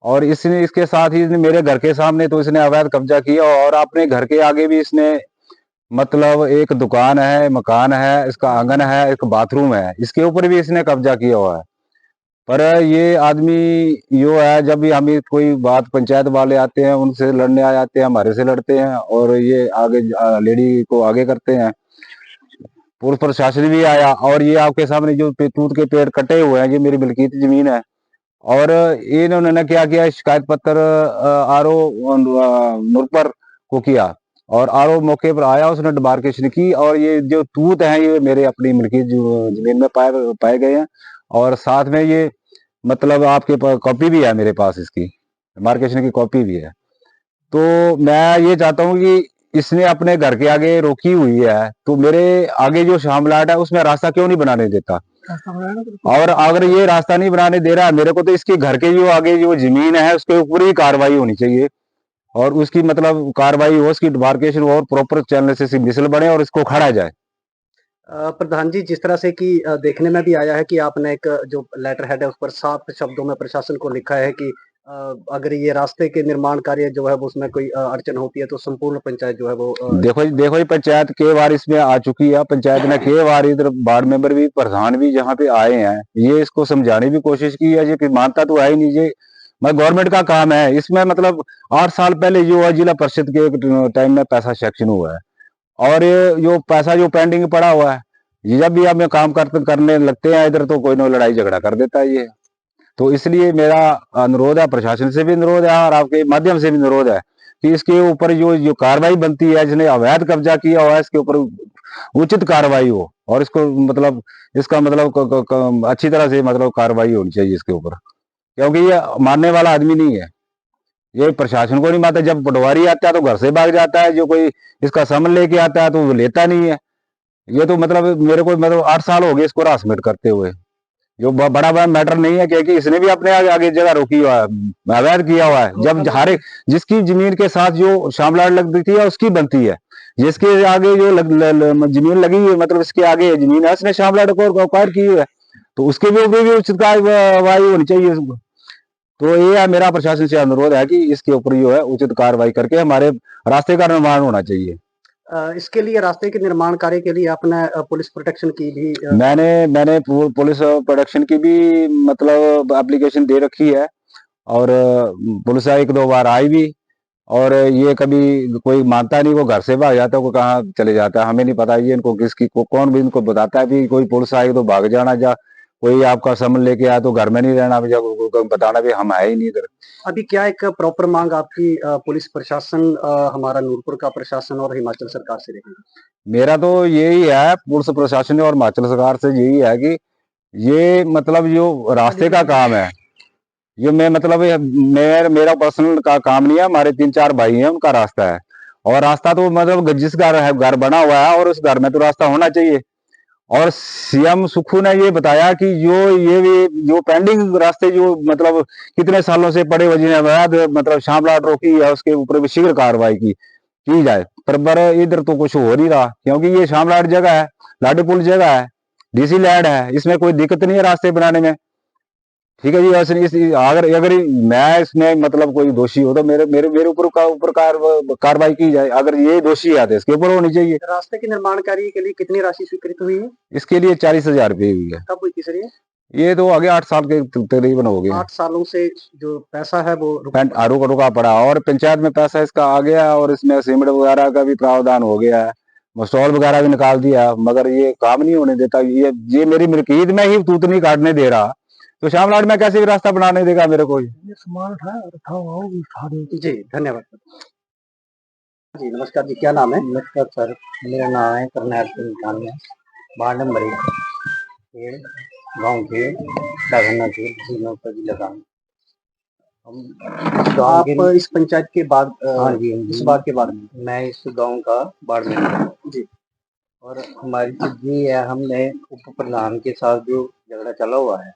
और इसके साथ ही इसने मेरे घर के सामने तो इसने अवैध कब्जा किया, और अपने घर के आगे भी इसने मतलब एक दुकान है, मकान है, इसका आंगन है, एक बाथरूम है, इसके ऊपर भी इसने कब्जा किया हुआ है। पर ये आदमी जो है, जब भी हमें कोई बात पंचायत वाले आते हैं उनसे लड़ने आ जाते हैं, हमारे से लड़ते हैं और ये आगे लेडी को आगे करते हैं। पुलिस प्रशासन भी आया और ये आपके सामने जो तूत के पेड़ कटे हुए हैं, ये मेरी मिल्कियत जमीन है। और इन्होंने क्या किया, शिकायत पत्र आरओ नूरपुर को किया और आरओ मौके पर आया, उसने डिमार्केशन की और ये जो तूत हैं ये मेरे अपनी मिल्कियत जमीन में पाए गए हैं। और साथ में ये मतलब आपके पास कॉपी भी है मेरे पास, इसकी डिमार्केशन की कॉपी भी है। तो मैं ये चाहता हूँ कि इसने अपने घर के आगे रोकी हुई है, तो मेरे आगे जो शामलाट है उसमें रास्ता क्यों नहीं बनाने देता? और अगर ये रास्ता नहीं बनाने दे रहा है मेरे को, तो इसके घर के जो आगे जो जमीन है उसके ऊपर ही कार्रवाई होनी चाहिए और उसकी मतलब कार्रवाई हो, उसकी डिमार्केशन हो और प्रॉपर चैनल से मिसल बने और इसको खड़ा जाए। प्रधान जी, जिस तरह से कि देखने में भी आया है कि आपने एक जो लेटर हेड है उस पर साफ शब्दों में प्रशासन को लिखा है कि अगर ये रास्ते के निर्माण कार्य जो है वो उसमें कोई अड़चन होती है तो संपूर्ण पंचायत जो है वो देखो पंचायत के बार इसमें आ चुकी है। पंचायत ने के बार इधर वार्ड मेंबर भी, प्रधान भी जहाँ पे आए हैं, ये इसको समझाने की कोशिश की है, ये मानता तो है ही नहीं। ये गवर्नमेंट का काम है, इसमें मतलब 8 साल पहले जो है जिला परिषद के टाइम में पैसा सेक्शन हुआ है और ये जो पैसा जो पेंडिंग पड़ा हुआ है, ये जब भी हमें काम करने लगते हैं इधर तो कोई ना लड़ाई झगड़ा कर देता है ये। तो इसलिए मेरा अनुरोध है, प्रशासन से भी अनुरोध है और आपके माध्यम से भी अनुरोध है कि इसके ऊपर जो कार्रवाई बनती है, जिसने अवैध कब्जा किया हुआ है, इसके ऊपर उचित कार्रवाई हो और इसको मतलब इसका मतलब अच्छी तरह से मतलब कार्रवाई होनी चाहिए इसके ऊपर, क्योंकि ये मानने वाला आदमी नहीं है। ये प्रशासन को नहीं मानता, जब पटवारी आता है तो घर से भाग जाता है, जो कोई इसका समन लेके आता है तो वो लेता नहीं है। ये तो मतलब मेरे को मतलब 8 साल हो गए इसको हरासमेंट करते हुए, जो बड़ा मैटर नहीं है, क्योंकि इसने भी अपने आगे जगह रोकी हुआ है, अवैध किया हुआ है। जब हर एक जिसकी जमीन के साथ जो शामलाट लगती है उसकी बनती है, जिसके आगे जो जमीन लगी हुई है मतलब इसके आगे जमीन है, उसने शामलाट को एक्वायर की है, तो उसके भी ऊपर भी उचित कार्रवाई होनी चाहिए। तो ये है मेरा प्रशासन से अनुरोध है कि इसके ऊपर जो है उचित कार्रवाई करके हमारे रास्ते का निर्माण होना चाहिए। इसके लिए रास्ते के निर्माण कार्य के लिए आपने पुलिस प्रोटेक्शन की भी मैंने पुलिस प्रोटेक्शन की भी मतलब एप्लीकेशन दे रखी है और पुलिस एक दो बार आई भी, और ये कभी कोई मानता नहीं, वो घर से भाग जाता है, वो कहाँ चले जाता है, हमें नहीं पता ये इनको किसकी कौन भी इनको बताता है भी कोई पुलिस आई तो भाग जाना, जा कोई आपका समन लेके आया तो घर में नहीं रहना, बताना भी हम है ही नहीं इधर। अभी क्या एक प्रॉपर मांग आपकी पुलिस प्रशासन, हमारा नूरपुर का प्रशासन और हिमाचल सरकार से रहेगी? मेरा तो यही है पुलिस प्रशासन और हिमाचल सरकार से यही है कि ये मतलब जो रास्ते का काम है, ये मैं मतलब मेरा पर्सनल का काम नहीं है, हमारे 3-4 भाई हैं उनका रास्ता है, और रास्ता तो मतलब जिस घर बना हुआ है और उस घर में तो रास्ता होना चाहिए। और सीएम सुक्खू ने ये बताया कि जो पेंडिंग रास्ते जो मतलब कितने सालों से पड़े हुए जिन्हें मतलब शामलाट रोकी है, उसके ऊपर भी शीघ्र कार्रवाई की जाए, पर इधर तो कुछ हो नहीं रहा, क्योंकि ये शामलाट जगह है, लाडीपुल जगह है, डीसी लैंड है, इसमें कोई दिक्कत नहीं है रास्ते बनाने में। ठीक है जी, अगर मैं इसमें मतलब कोई दोषी हो तो मेरे ऊपर कार्रवाई की जाए, अगर ये दोषी है तो इसके ऊपर होनी चाहिए। रास्ते के निर्माण कार्य के लिए कितनी राशि स्वीकृत हुई है? इसके लिए 40,000 रुपये हुई है। कब हुई थी सर ये तो आगे 8 साल के तकरीबन हो गए। 8 सालों से जो पैसा है वो रुका पड़ा, और पंचायत में पैसा इसका आ गया, और इसमें सीमेंट वगैरह का भी प्रावधान हो गया है, स्टॉल वगैरह भी निकाल दिया, मगर ये काम नहीं होने देता। ये मेरी मिल्कियत में ही तूत नहीं काटने दे रहा, तो शामलाट में कैसे भी रास्ता बनाने देगा मेरे को? जी धन्यवाद जी। नमस्कार जी, क्या नाम है? नमस्कार सर, मेरा नाम है करनैल सिंह कानिया, वार्ड नंबर 1 गाँव के डाघना के जिला। आप इस पंचायत के बाद इस बात के बाद मैं इस गांव का वार्ड मेंबर जी, और हमारी चीज ये है, हमने उप प्रधान के साथ जो झगड़ा चला हुआ है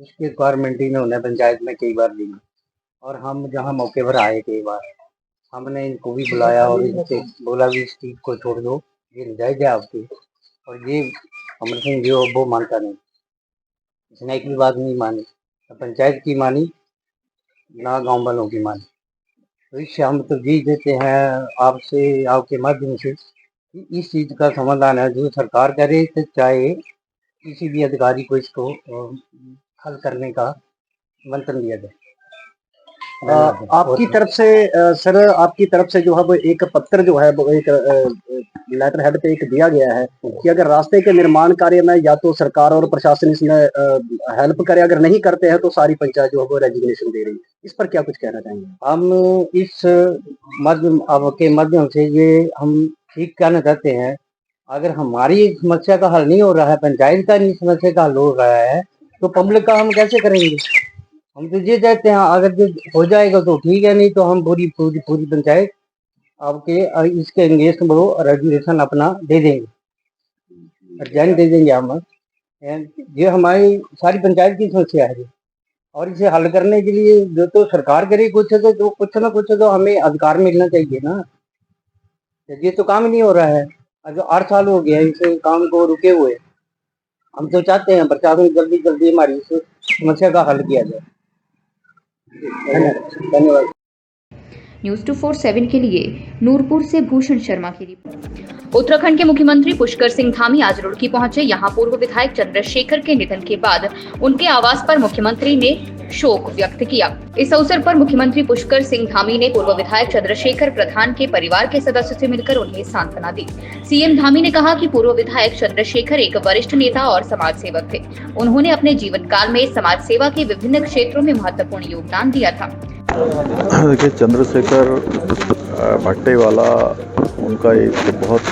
उसके गवर्नमेंट ने उन्हें पंचायत में कई बार ली, और हम जहाँ मौके पर आए कई बार हमने इनको भी बुलाया और इनसे बोला भी इस चीज को छोड़ दो, ये नजायज है आपकी, और ये अमर सिंह जो वो मानता नहीं, इसने एक भी बात नहीं मानी, ना पंचायत की मानी ना गांव वालों की मानी। तो इससे हम तो जी देते हैं आपसे, आपके माध्यम से, इस चीज का समाधान है जो सरकार करे, तो चाहे किसी भी अधिकारी को इसको हल करने का मंथन दिया जाए। आपकी तरफ से सर, आपकी तरफ से जो है वो एक पत्र जो है वो एक लेटर हेड पे एक दिया गया है कि अगर रास्ते के निर्माण कार्य में या तो सरकार और प्रशासन इसमें हेल्प करे, अगर नहीं करते हैं तो सारी पंचायत जो है वो रेजिग्नेशन दे रही है, इस पर क्या कुछ कहना चाहेंगे? हम इस माध्यम आपके माध्यम से ये हम ठीक कहना चाहते हैं, अगर हमारी समस्या का हल नहीं हो रहा है, पंचायत का समस्या का हल हो रहा है, तो पब्लिक का हम कैसे करेंगे? हम तो ये चाहते हैं अगर जो हो जाएगा तो ठीक है, नहीं तो हम पूरी पंचायत आपके इसके एंगेस्ट वो रेजुलेशन अपना दे देंगे, अर्जेंट दे देंगे हम। ये हमारी सारी पंचायत की समस्या है, और इसे हल करने के लिए जो तो सरकार करे कुछ ना कुछ तो हमें अधिकार मिलना चाहिए ना। ये तो काम नहीं हो रहा है, जो 8 साल हो गया इस काम को रुके हुए। हम तो चाहते हैं प्रशासन जल्दी हमारी इस समस्या का हल किया जाए। धन्यवाद। न्यूज़ 247 के लिए नूरपुर से भूषण शर्मा की रिपोर्ट। उत्तराखंड के मुख्यमंत्री पुष्कर सिंह धामी आज रुड़की पहुंचे। यहां पूर्व विधायक चंद्रशेखर के निधन के बाद उनके आवास पर मुख्यमंत्री ने शोक व्यक्त किया। इस अवसर पर मुख्यमंत्री पुष्कर सिंह धामी ने पूर्व विधायक चंद्रशेखर प्रधान के परिवार के सदस्यों से मिलकर उन्हें सांत्वना दी। सीएम धामी ने कहा कि पूर्व विधायक चंद्रशेखर एक वरिष्ठ नेता और समाज सेवक थे। उन्होंने अपने जीवन काल में समाज सेवा के विभिन्न क्षेत्रों में महत्वपूर्ण योगदान दिया था। देखिए, चंद्रशेखर भट्टेवाला उनका एक बहुत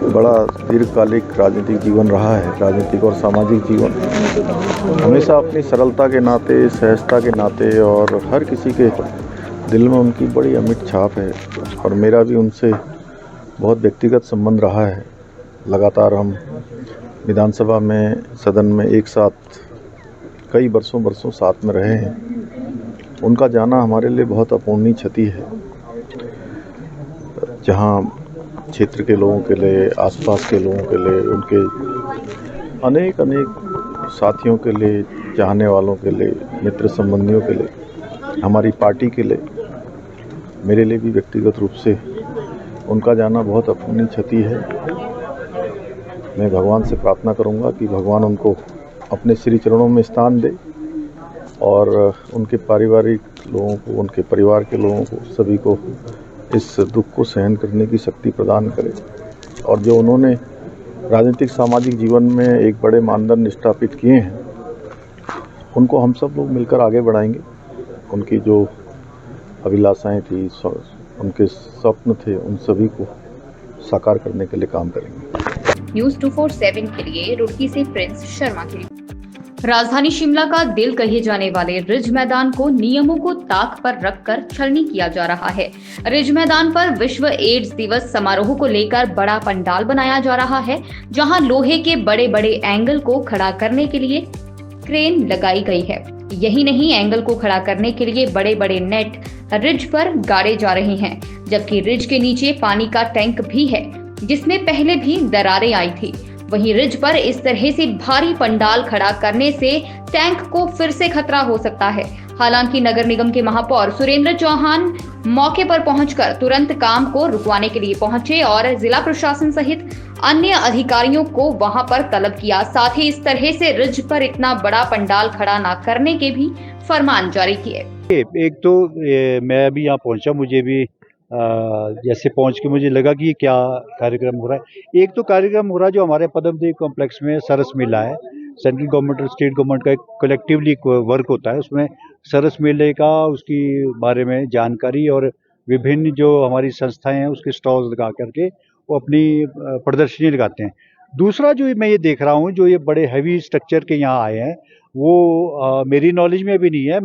बड़ा दीर्घकालिक राजनीतिक जीवन रहा है, राजनीतिक और सामाजिक जीवन। हमेशा अपनी सरलता के नाते, सहजता के नाते और हर किसी के दिल में उनकी बड़ी अमिट छाप है, और मेरा भी उनसे बहुत व्यक्तिगत संबंध रहा है। लगातार हम विधानसभा में, सदन में एक साथ कई बरसों साथ में रहे हैं। उनका जाना हमारे लिए बहुत अपूर्णीय क्षति है। जहाँ क्षेत्र के लोगों के लिए, आसपास के लोगों के लिए, उनके अनेक साथियों के लिए, चाहने वालों के लिए, मित्र संबंधियों के लिए, हमारी पार्टी के लिए, मेरे लिए भी व्यक्तिगत रूप से उनका जाना बहुत अपूर्णीय क्षति है। मैं भगवान से प्रार्थना करूंगा कि भगवान उनको अपने श्री चरणों में स्थान दे, और उनके पारिवारिक लोगों को, उनके परिवार के लोगों को, सभी को इस दुख को सहन करने की शक्ति प्रदान करे। और जो उन्होंने राजनीतिक सामाजिक जीवन में एक बड़े मानदंड स्थापित किए हैं, उनको हम सब लोग मिलकर आगे बढ़ाएंगे। उनकी जो अभिलाषाएं थी, उनके स्वप्न थे, उन सभी को साकार करने के लिए काम करेंगे। न्यूज़ 247 के लिए रुड़की से प्रिंस शर्मा की रिपोर्ट। राजधानी शिमला का दिल कहे जाने वाले रिज मैदान को नियमों को ताक पर रखकर छलनी किया जा रहा है। रिज मैदान पर विश्व एड्स दिवस समारोह को लेकर बड़ा पंडाल बनाया जा रहा है, जहां लोहे के बड़े बड़े एंगल को खड़ा करने के लिए क्रेन लगाई गई है। यही नहीं, एंगल को खड़ा करने के लिए बड़े बड़े नेट रिज पर गाड़े जा रहे हैं, जबकि रिज के नीचे पानी का टैंक भी है, जिसमें पहले भी दरारें आई थी। वहीं रिज पर इस तरह से भारी पंडाल खड़ा करने से टैंक को फिर से खतरा हो सकता है। हालांकि नगर निगम के महापौर सुरेंद्र चौहान मौके पर पहुंचकर तुरंत काम को रुकवाने के लिए पहुंचे और जिला प्रशासन सहित अन्य अधिकारियों को वहां पर तलब किया। साथ ही इस तरह से रिज पर इतना बड़ा पंडाल खड़ा न करने के भी फरमान जारी किए। एक तो मैं अभी यहाँ पहुंचा, मुझे भी जैसे पहुंच के मुझे लगा कि क्या कार्यक्रम हो रहा है। एक तो कार्यक्रम हो रहा है जो हमारे पद्मदेव कॉम्प्लेक्स में सरस मेला है, सेंट्रल गवर्नमेंट और स्टेट गवर्नमेंट का एक कलेक्टिवली वर्क होता है। उसमें सरस मेले का, उसकी बारे में जानकारी और विभिन्न जो हमारी संस्थाएं हैं उसके स्टॉल्स लगा करके वो अपनी प्रदर्शनी लगाते हैं। दूसरा जो मैं ये देख रहा हूँ, जो ये बड़े हैवी स्ट्रक्चर के यहाँ आए हैं, वो मेरी नॉलेज में अभी नहीं है।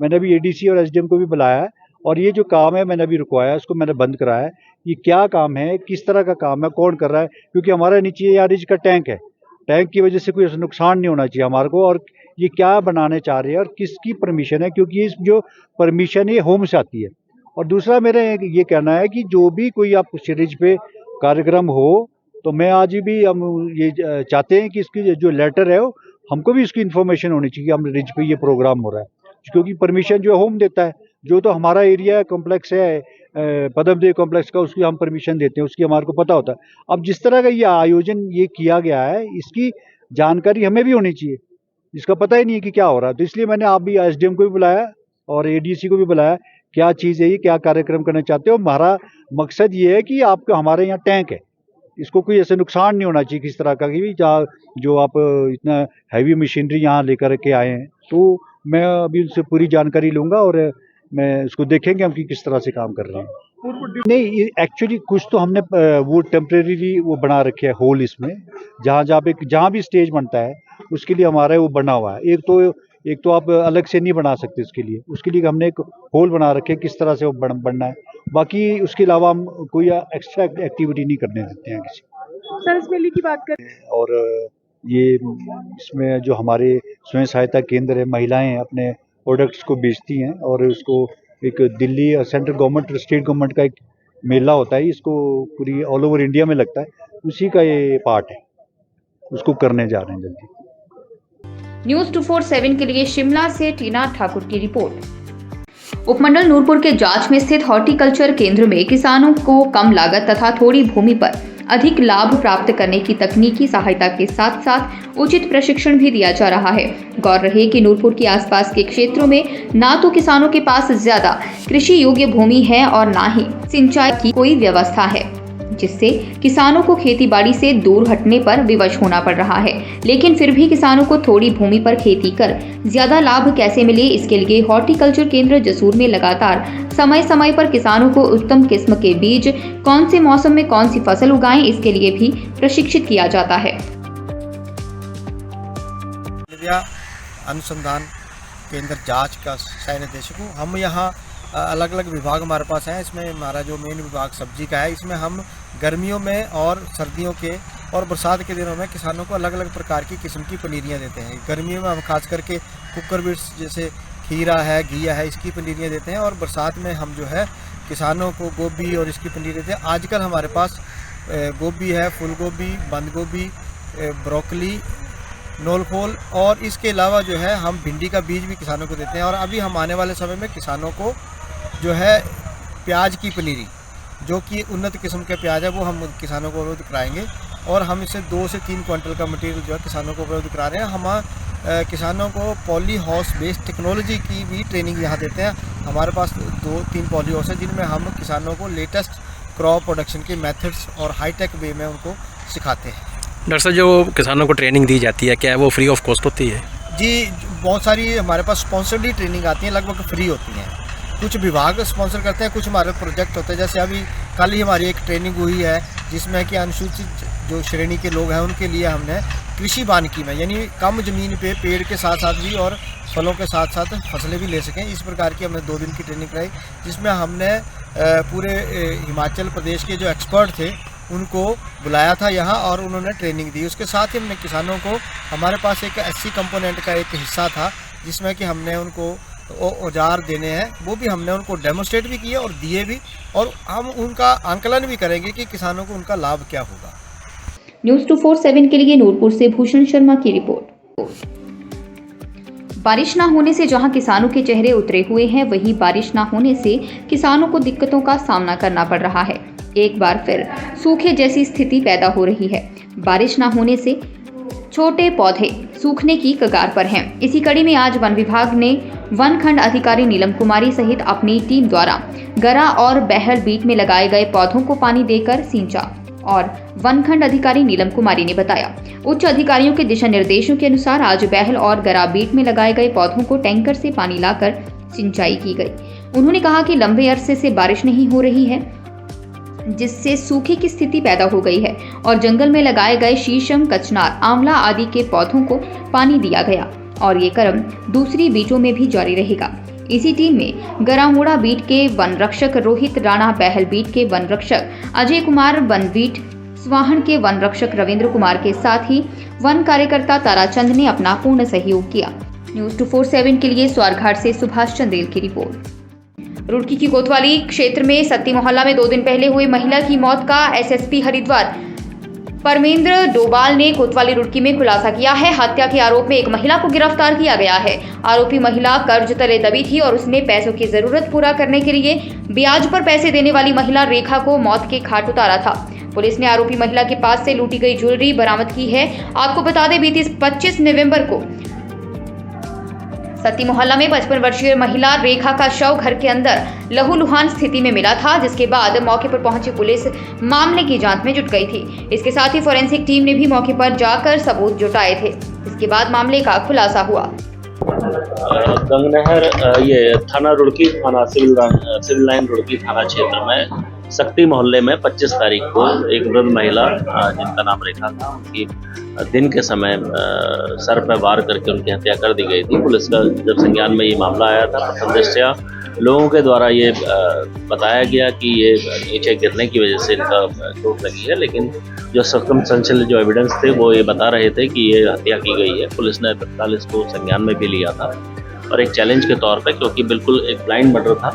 मैंने अभी एडीसी और एसडीएम को भी बुलाया है और ये जो काम है मैंने अभी रुकवाया, उसको मैंने बंद कराया है। ये क्या काम है, किस तरह का काम है, कौन कर रहा है, क्योंकि हमारे नीचे यहाँ रिज का टैंक है। टैंक की वजह से कोई नुकसान नहीं होना चाहिए हमारे को। और ये क्या बनाने चाह रहे हैं और किसकी परमिशन है, क्योंकि इस जो परमिशन है होम से आती है। और दूसरा मेरा ये कहना है कि जो भी कोई आप रिज पे कार्यक्रम हो, तो मैं आज भी हम ये चाहते हैं कि इसकी जो लेटर है हमको भी इसकी इन्फॉर्मेशन होनी चाहिए, हम रिज पे ये प्रोग्राम हो रहा है, क्योंकि परमिशन जो है होम देता है। जो तो हमारा एरिया कॉम्प्लेक्स है पद्मदेव कॉम्प्लेक्स का, उसकी हम परमिशन देते हैं, उसकी हमारे को पता होता है। अब जिस तरह का ये आयोजन ये किया गया है, इसकी जानकारी हमें भी होनी चाहिए, इसका पता ही नहीं है कि क्या हो रहा है। तो इसलिए मैंने आप भी एसडीएम को भी बुलाया और एडीसी को भी बुलाया, क्या चीज़ है ये, क्या कार्यक्रम करना चाहते हो। हमारा मकसद ये है कि आपका हमारे यहाँ टैंक है, इसको कोई ऐसे नुकसान नहीं होना चाहिए किस तरह का, कि जो आप इतना हैवी मशीनरी यहाँ लेकर के आए हैं। तो मैं अभी उनसे पूरी जानकारी लूँगा और मैं इसको देखेंगे हम कि किस तरह से काम कर रहे हैं। नहीं, एक्चुअली कुछ तो हमने वो टेम्परेरी वो बना रखे है होल इसमें, जहाँ भी स्टेज बनता है उसके लिए हमारा वो बना हुआ है। एक तो आप अलग से नहीं बना सकते, उसके लिए हमने एक होल बना रखे है, किस तरह से वो बनना है। बाकी उसके अलावा हम कोई एक्स्ट्रा एक्टिविटी नहीं करने देते हैं किसी। सरस मेले की बात करें और ये इसमें जो हमारे स्वयं सहायता केंद्र है, महिलाएं अपने प्रोडक्ट्स को बेचती हैं और उसको एक दिल्ली और सेंट्रल गवर्नमेंट और स्टेट गवर्नमेंट का एक मेला होता है, इसको पूरी ऑल ओवर इंडिया में लगता है, उसी का ये पार्ट है, उसको करने जा रहे हैं जल्दी। न्यूज़ 247 के लिए शिमला से टीना ठाकुर की रिपोर्ट। उपमंडल नूरपुर के जांच में स्थित हॉर्टिकल्चर केंद्र में किसानों को कम लागत तथा थोड़ी भूमि पर अधिक लाभ प्राप्त करने की तकनीकी सहायता के साथ साथ उचित प्रशिक्षण भी दिया जा रहा है। गौर रहे कि नूरपुर के आसपास के क्षेत्रों में ना तो किसानों के पास ज्यादा कृषि योग्य भूमि है और ना ही सिंचाई की कोई व्यवस्था है, जिससे किसानों को खेतीबाड़ी से दूर हटने पर विवश होना पड़ रहा है। लेकिन फिर भी किसानों को थोड़ी भूमि पर खेती कर ज्यादा लाभ कैसे मिले, इसके लिए हॉर्टिकल्चर केंद्र जसूर में लगातार समय समय पर किसानों को उत्तम किस्म के बीज, कौन से मौसम में कौन सी फसल उगाएं, इसके लिए भी प्रशिक्षित किया जाता है। अनुसंधान केंद्र जांच का सह निदेशक हूँ। हम यहाँ अलग अलग विभाग हमारे पास हैं। इसमें हमारा जो मेन विभाग सब्जी का है, इसमें हम गर्मियों में और सर्दियों के और बरसात के दिनों में किसानों को अलग अलग प्रकार की किस्म की पनीरियाँ देते हैं। गर्मियों में हम खास करके कुकर बिट्स जैसे खीरा है, घिया है, इसकी पनीरियाँ देते हैं और बरसात में हम जो है किसानों को गोभी और इसकी पनीर देते हैं। आजकल हमारे पास गोभी है, फूल गोभी, बंद गोभी, ब्रोकली, नोलफोल और इसके अलावा जो है हम भिंडी का बीज भी किसानों को देते हैं। और अभी हम आने वाले समय में किसानों को जो है प्याज की पनीरी, जो कि उन्नत किस्म के प्याज है, वो हम किसानों को उपलब्ध कराएंगे और हम इससे 2 से 3 क्विंटल का मटेरियल जो है किसानों को उपलब्ध करा रहे हैं। किसानों को पॉली हाउस बेस्ड टेक्नोलॉजी की भी ट्रेनिंग यहाँ देते हैं। हमारे पास 2-3 पॉली हाउस है जिनमें हम किसानों को लेटेस्ट क्रॉप प्रोडक्शन के मेथड्स और हाईटेक वे में उनको सिखाते हैं। डॉक्टर साहब, जो किसानों को ट्रेनिंग दी जाती है, क्या वो फ्री ऑफ कॉस्ट होती है? जी, बहुत सारी हमारे पास स्पॉन्सर्ड ट्रेनिंग आती है, लगभग फ्री होती हैं। कुछ विभाग स्पॉन्सर करते हैं, कुछ हमारे प्रोजेक्ट होते हैं। जैसे अभी कल ही हमारी एक ट्रेनिंग हुई है जिसमें कि अनुसूचित जो श्रेणी के लोग हैं उनके लिए हमने कृषि वानिकी में, यानी कम ज़मीन पे पेड़ के साथ साथ भी और फलों के साथ साथ फसलें भी ले सकें, इस प्रकार की हमने 2 दिन की ट्रेनिंग कराई, जिसमें हमने पूरे हिमाचल प्रदेश के जो एक्सपर्ट थे उनको बुलाया था यहाँ और उन्होंने ट्रेनिंग दी। उसके साथ ही हमने किसानों को, हमारे पास एक SC कंपोनेंट का एक हिस्सा था जिसमें कि हमने उनको औजार देने हैं, वो भी हमने उनको डेमोस्ट्रेट भी किए और दिए भी, और हम उनका आंकलन भी करेंगे कि किसानों को उनका लाभ क्या होगा। न्यूज़ 247 के लिए नूरपुर से भूषण शर्मा की रिपोर्ट। बारिश न होने से जहां किसानों के चेहरे उतरे हुए हैं, वहीं बारिश न होने से किसानों को दिक्कतों का सामना करना पड़ रहा है। एक बार फिर सूखे जैसी स्थिति पैदा हो रही है। बारिश न होने से छोटे पौधे सूखने की कगार पर हैं। इसी कड़ी में आज वन विभाग ने वन खंड अधिकारी नीलम कुमारी सहित अपनी टीम द्वारा गरा और बहल बीट में लगाए गए पौधों को पानी देकर सींचा। और वन खंड अधिकारी नीलम कुमारी ने बताया, उच्च अधिकारियों के दिशा निर्देशों के अनुसार आज बहल और गरा बीट में लगाए गए पौधों को टैंकर से पानी लाकर सिंचाई की गई। उन्होंने कहा कि लंबे अरसे से बारिश नहीं हो रही है, जिससे सूखे की स्थिति पैदा हो गई है और जंगल में लगाए गए शीशम, कचनार, आंवला आदि के पौधों को पानी दिया गया और ये क्रम दूसरी बीटों में भी जारी रहेगा। इसी टीम में गरामोड़ा बीट के वन रक्षक रोहित राणा, बहल बीट के वन रक्षक अजय कुमार, वन बीट स्वाहन के वन रक्षक रविंद्र कुमार के साथ ही वन कार्यकर्ता ताराचंद ने अपना पूर्ण सहयोग किया। न्यूज़ 247 के लिए स्वारघाट से सुभाष चंदेल की रिपोर्ट। रुड़की की कोतवाली क्षेत्र में सत्ती मोहल्ला में 2 दिन पहले हुई महिला की मौत का SSP हरिद्वार परमेंद्र डोभाल ने कोतवाली रुड़की में खुलासा किया है। हत्या के आरोप में एक महिला को गिरफ्तार किया गया है। आरोपी महिला कर्ज तले दबी थी और उसने पैसों की जरूरत पूरा करने के लिए ब्याज पर पैसे देने वाली महिला रेखा को मौत के घाट उतारा था। पुलिस ने आरोपी महिला के पास से लूटी गई ज्वेलरी बरामद की है। आपको बता दें, बीती 25 नवंबर को सत्ती मोहल्ला में 55 वर्षीय महिला रेखा का शव घर के अंदर लहूलुहान स्थिति में मिला था, जिसके बाद मौके पर पहुंची पुलिस मामले की जांच में जुट गई थी। इसके साथ ही फोरेंसिक टीम ने भी मौके पर जाकर सबूत जुटाए थे। इसके बाद मामले का खुलासा हुआ। गंगनहर ये थाना रुड़की, थाना सिविल लाइन रुड़की थाना क्षेत्र में सक्ती मोहल्ले में 25 तारीख को एक वृद्ध महिला जिनका नाम रेखा था, उनकी दिन के समय सर पर वार करके उनकी हत्या कर दी गई थी। पुलिस का जब संज्ञान में ये मामला आया था, प्रथम दृष्टया लोगों के द्वारा ये बताया गया कि ये नीचे गिरने की वजह से इनका चोट लगी है, लेकिन जो सर्कमस्टेंशियल जो एविडेंस थे वो ये बता रहे थे कि ये हत्या की गई है। पुलिस ने तत्काल इसको संज्ञान में भी लिया था और एक चैलेंज के तौर पर, क्योंकि बिल्कुल एक ब्लाइंड मर्डर था,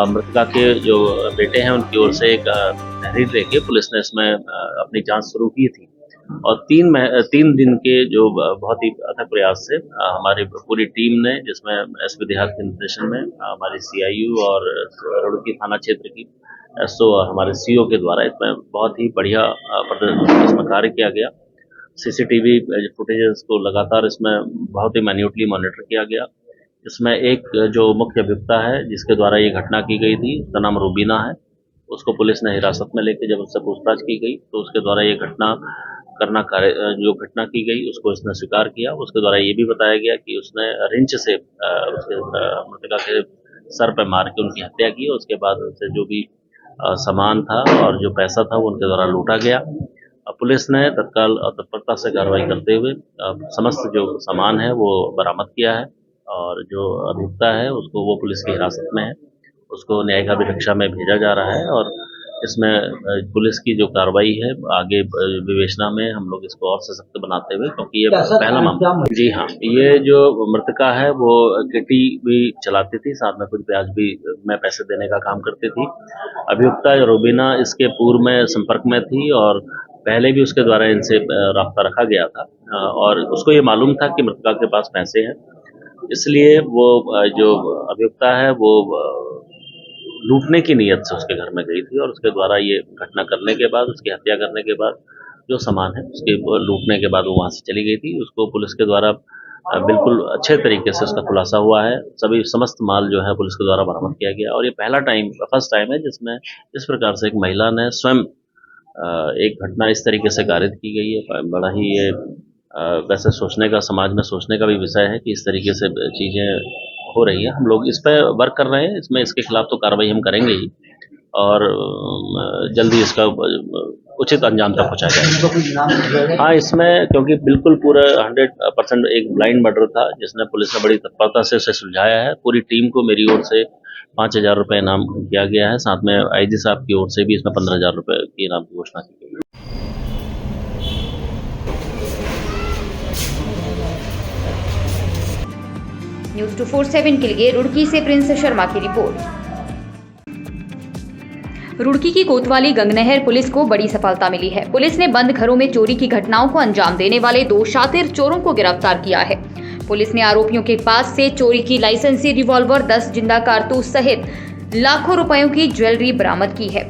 मृतका के जो बेटे हैं उनकी ओर से एक तहरीर लेके पुलिस ने इसमें अपनी जांच शुरू की थी और 3 दिन के जो बहुत ही अथक प्रयास से हमारी पूरी टीम ने, जिसमें SP देहात के निर्देशन में हमारी CIU और रुड़की थाना क्षेत्र की SO और हमारे CO के द्वारा इसमें बहुत ही बढ़िया इसमें कार्य किया गया। CCTV फुटेजेस को लगातार इसमें बहुत ही मैन्यूटली मॉनिटर किया गया। इसमें एक जो मुख्य अभियुक्ता है जिसके द्वारा ये घटना की गई थी, उसका नाम रूबीना है, उसको पुलिस ने हिरासत में लेके जब उससे पूछताछ की गई तो उसके द्वारा ये जो घटना की गई उसको इसने स्वीकार किया। उसके द्वारा ये भी बताया गया कि उसने रिंच से उसके मृतका के सर पर मार के उनकी हत्या की। उसके बाद उससे जो भी सामान था और जो पैसा था वो उनके द्वारा लूटा गया। पुलिस ने तत्काल तत्परता से कार्रवाई करते हुए समस्त जो सामान है वो बरामद किया है और जो अभियुक्ता है उसको वो पुलिस की हिरासत में है, उसको न्यायिक अभिरक्षा में भेजा जा रहा है और इसमें पुलिस की जो कार्रवाई है आगे विवेचना में हम लोग इसको और सशक्त बनाते हुए, क्योंकि ये पहला मामला। जी हाँ, ये जो मृतका है वो किटी भी चलाती थी, साथ में कुछ ब्याज भी में पैसे देने का काम करती थी। अभियुक्ता रूबीना इसके पूर्व में संपर्क में थी और पहले भी उसके द्वारा इनसे राब्ता रखा गया था और उसको ये मालूम था कि मृतका के पास पैसे हैं, इसलिए वो जो अभियुक्ता है वो लूटने की नीयत से उसके घर में गई थी और उसके द्वारा ये घटना करने के बाद, उसकी हत्या करने के बाद जो सामान है उसके लूटने के बाद वो वहाँ से चली गई थी। उसको पुलिस के द्वारा बिल्कुल अच्छे तरीके से उसका खुलासा हुआ है। सभी समस्त माल जो है पुलिस के द्वारा बरामद किया गया और ये फर्स्ट टाइम है जिसमें इस प्रकार से एक महिला ने स्वयं एक घटना इस तरीके से कारित की गई है। बड़ा ही ये वैसे सोचने का, समाज में सोचने का भी विषय है कि इस तरीके से चीज़ें हो रही है। हम लोग इस पे वर्क कर रहे हैं, इसमें इसके खिलाफ तो कार्रवाई हम करेंगे ही और जल्दी इसका उचित अंजाम तक पहुँचाया जाएगा। हाँ, इसमें क्योंकि बिल्कुल पूरा 100% एक ब्लाइंड मर्डर था जिसने पुलिस ने बड़ी तत्परता से उसे सुलझाया है। पूरी टीम को मेरी ओर से 5,000 रुपये इनाम किया गया है। साथ में IG साहब की ओर से भी इसमें 15,000 रुपये की इनाम की घोषणा की गई है। न्यूज 247 के लिए रुड़की से प्रिंस शर्मा की रिपोर्ट। रुड़की की कोतवाली गंगनहर पुलिस को बड़ी सफलता मिली है। पुलिस ने बंद घरों में चोरी की घटनाओं को अंजाम देने वाले 2 शातिर चोरों को गिरफ्तार किया है। पुलिस ने आरोपियों के पास से चोरी की लाइसेंसी रिवॉल्वर, 10 जिंदा कारतूस सहित लाखों रुपयों की ज्वेलरी बरामद की है।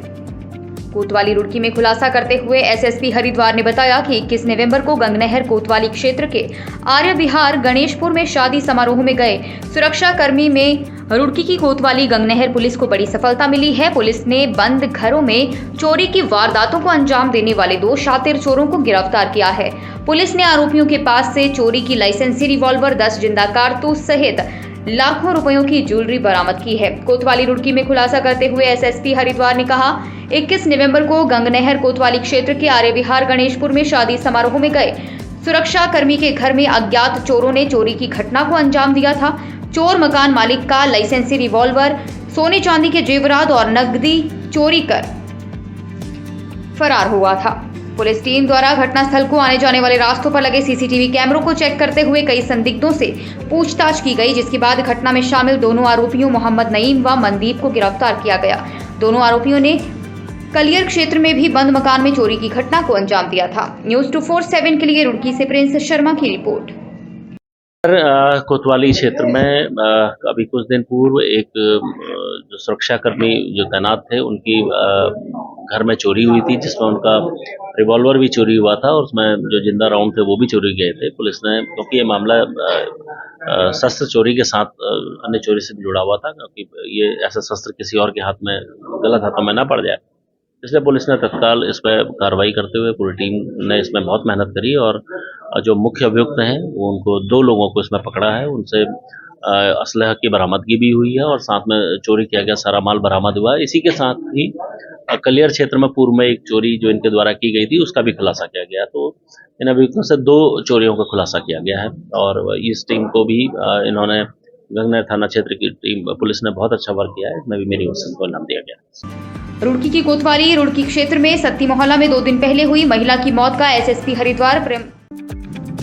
कोतवाली रुड़की में खुलासा करते हुए SSP हरिद्वार ने बताया कि 21 नवंबर को गंगनहर कोतवाली क्षेत्र के आर्य विहार गणेशपुर में शादी समारोह में गए सुरक्षा कर्मी में रुड़की की कोतवाली गंगनहर पुलिस को बड़ी सफलता मिली है। पुलिस ने बंद घरों में चोरी की वारदातों को अंजाम देने वाले 2 शातिर चोरों को गिरफ्तार किया है। पुलिस ने आरोपियों के पास से चोरी की लाइसेंसी रिवॉल्वर, 10 जिंदा कारतूस सहित लाखों रुपयों की ज्वेलरी बरामद की है। कोतवाली रुड़की में खुलासा करते हुए SSP हरिद्वार ने कहा, 21 नवंबर को गंगनहर कोतवाली क्षेत्र के आर्य विहार गणेशपुर में शादी समारोह में गए सुरक्षा कर्मी के घर में अज्ञात चोरों ने चोरी की घटना को अंजाम दिया था। चोर मकान मालिक का लाइसेंसी रिवॉल्वर, सोने चांदी के जेवरात और नकदी चोरी कर फरार हुआ था। पुलिस टीम द्वारा घटनास्थल को आने जाने वाले रास्तों पर लगे CCTV कैमरों को चेक करते हुए कई संदिग्धों से पूछताछ की गई, जिसके बाद घटना में शामिल दोनों आरोपियों मोहम्मद नईम व मनदीप को गिरफ्तार किया गया। दोनों आरोपियों ने कलियर क्षेत्र में भी बंद मकान में चोरी की घटना को अंजाम दिया था। न्यूज 247 के लिए रुड़की से प्रिंस शर्मा की रिपोर्ट। कोतवाली क्षेत्र में अभी कुछ दिन पूर्व एक जो सुरक्षाकर्मी जो तैनात थे उनकी घर में चोरी हुई थी, जिसमें उनका रिवॉल्वर भी चोरी हुआ था और उसमें जो जिंदा राउंड थे वो भी चोरी गए थे। पुलिस ने, क्योंकि ये मामला शस्त्र चोरी के साथ अन्य चोरी से जुड़ा हुआ था, क्योंकि ये ऐसा शस्त्र किसी और के हाथ में, गलत हाथों में ना पड़ जाए, इसलिए पुलिस ने तत्काल इस पर कार्रवाई करते हुए पूरी टीम ने इसमें बहुत मेहनत करी और जो मुख्य अभियुक्त हैं वो उनको 2 लोगों को इसमें पकड़ा है। उनसे असलहा की बरामदगी भी हुई है और साथ में चोरी किया गया सारा माल बरामद हुआ है। इसी के साथ ही कलियर क्षेत्र में पूर्व में एक चोरी जो इनके द्वारा की गई थी उसका भी खुलासा किया गया। तो इन अभियुक्तों से 2 चोरियों का खुलासा किया गया है और इस टीम को भी इन्होंने गंगनहर थाना क्षेत्र की टीम पुलिस ने बहुत अच्छा वर्क किया है। इसमें भी मेरी ओर से इनको इनाम दिया गया। रुड़की की कोतवाली रुड़की क्षेत्र में सत्ती मोहल्ला में 2 दिन पहले हुई महिला की मौत का SSP हरिद्वार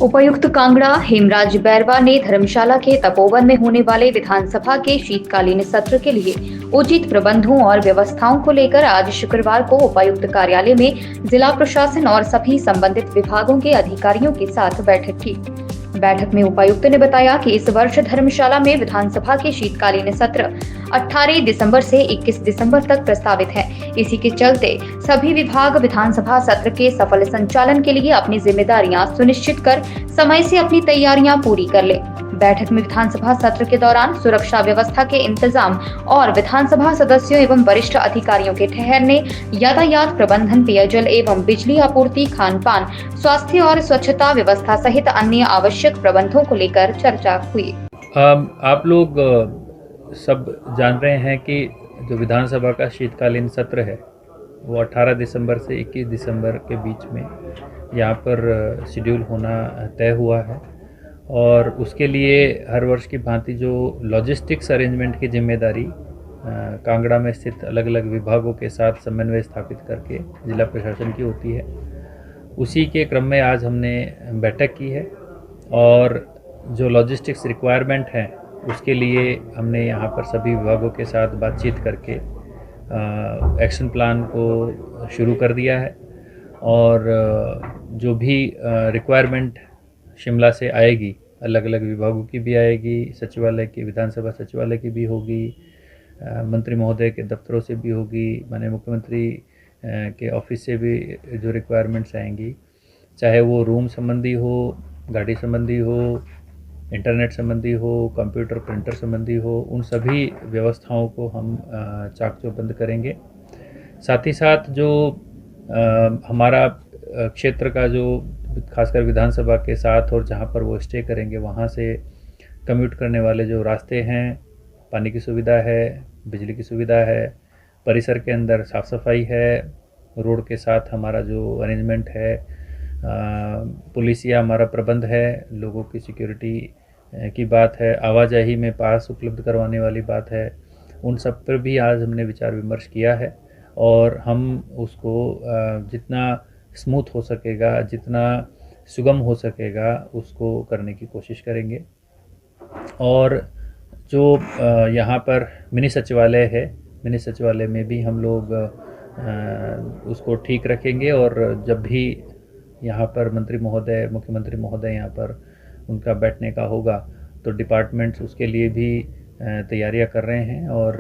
उपायुक्त कांगड़ा हेमराज बैरवा ने धर्मशाला के तपोवन में होने वाले विधानसभा के शीतकालीन सत्र के लिए उचित प्रबंधों और व्यवस्थाओं को लेकर आज शुक्रवार को उपायुक्त कार्यालय में जिला प्रशासन और सभी संबंधित विभागों के अधिकारियों के साथ बैठक की। बैठक में उपायुक्त ने बताया कि इस वर्ष धर्मशाला में विधानसभा के शीतकालीन सत्र 18 दिसंबर से 21 दिसंबर तक प्रस्तावित है। इसी के चलते सभी विभाग विधानसभा सत्र के सफल संचालन के लिए अपनी जिम्मेदारियां सुनिश्चित कर समय से अपनी तैयारियां पूरी कर ले। बैठक में विधानसभा सत्र के दौरान सुरक्षा व्यवस्था के इंतजाम और विधानसभा सदस्यों एवं वरिष्ठ अधिकारियों के ठहरने, यातायात प्रबंधन, पेयजल एवं बिजली आपूर्ति, खान पान, स्वास्थ्य और स्वच्छता व्यवस्था सहित अन्य आवश्यक प्रबंधों को लेकर चर्चा हुई। आप लोग सब जान रहे हैं कि जो विधानसभा का शीतकालीन सत्र है वो 18 दिसंबर से 21 दिसंबर के बीच में यहाँ पर शेड्यूल होना तय हुआ है और उसके लिए हर वर्ष की भांति जो लॉजिस्टिक्स अरेंजमेंट की जिम्मेदारी कांगड़ा में स्थित अलग अलग विभागों के साथ समन्वय स्थापित करके जिला प्रशासन की होती है, उसी के क्रम में आज हमने बैठक की है और जो लॉजिस्टिक्स रिक्वायरमेंट हैं उसके लिए हमने यहाँ पर सभी विभागों के साथ बातचीत करके एक्शन प्लान को शुरू कर दिया है और जो भी रिक्वायरमेंट शिमला से आएगी, अलग अलग विभागों की भी आएगी, सचिवालय की, विधानसभा सचिवालय की भी होगी, मंत्री महोदय के दफ्तरों से भी होगी, माननीय मुख्यमंत्री के ऑफिस से भी जो रिक्वायरमेंट्स आएंगी, चाहे वो रूम संबंधी हो, गाड़ी संबंधी हो, इंटरनेट संबंधी हो, कंप्यूटर प्रिंटर संबंधी हो, उन सभी व्यवस्थाओं को हम चाक चौबंद करेंगे। साथ ही साथ जो हमारा क्षेत्र का जो खासकर विधानसभा के साथ और जहाँ पर वो स्टे करेंगे वहाँ से कम्यूट करने वाले जो रास्ते हैं, पानी की सुविधा है, बिजली की सुविधा है, परिसर के अंदर साफ़ सफाई है, रोड के साथ हमारा जो अरेंजमेंट है, पुलिसिया हमारा प्रबंध है, लोगों की सिक्योरिटी की बात है, आवाजाही में पास उपलब्ध करवाने वाली बात है, उन सब पर भी आज हमने विचार विमर्श किया है और हम उसको जितना स्मूथ हो सकेगा, जितना सुगम हो सकेगा, उसको करने की कोशिश करेंगे। और जो यहाँ पर मिनी सचिवालय है, मिनी सचिवालय में भी हम लोग उसको ठीक रखेंगे और जब भी यहाँ पर मंत्री महोदय, मुख्यमंत्री महोदय यहाँ पर उनका बैठने का होगा तो डिपार्टमेंट्स उसके लिए भी तैयारियां कर रहे हैं और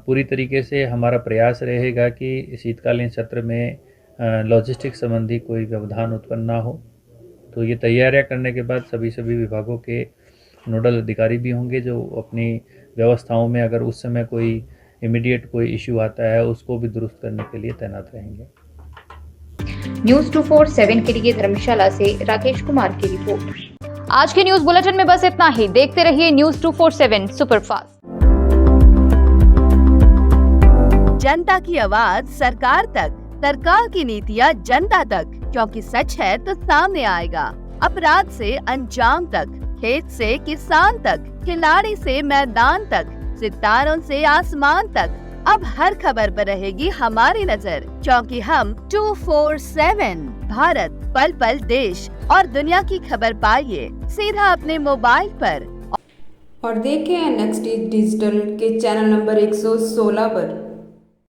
पूरी तरीके से हमारा प्रयास रहेगा कि शीतकालीन सत्र में लॉजिस्टिक्स संबंधी कोई व्यवधान उत्पन्न ना हो। तो ये तैयारियां करने के बाद सभी विभागों के नोडल अधिकारी भी होंगे जो अपनी व्यवस्थाओं में अगर उस समय कोई इमीडिएट कोई इश्यू आता है उसको भी दुरुस्त करने के लिए तैनात रहेंगे। न्यूज़ 247 के लिए धर्मशाला से राकेश कुमार की रिपोर्ट। आज के न्यूज़ बुलेटिन में बस इतना ही। देखते रहिए न्यूज़ 247 सुपरफास्ट। जनता की आवाज सरकार तक, सरकार की नीतियाँ जनता तक, क्योंकि सच है तो सामने आएगा। अपराध से अंजाम तक, खेत से किसान तक, खिलाड़ी से मैदान तक, सितारों से आसमान तक, अब हर खबर पर रहेगी हमारी नजर, क्योंकि हम 247 भारत पल पल देश और दुनिया की खबर पाइए सीधा अपने मोबाइल पर और देखें NXT डिजिटल के चैनल नंबर 116 पर।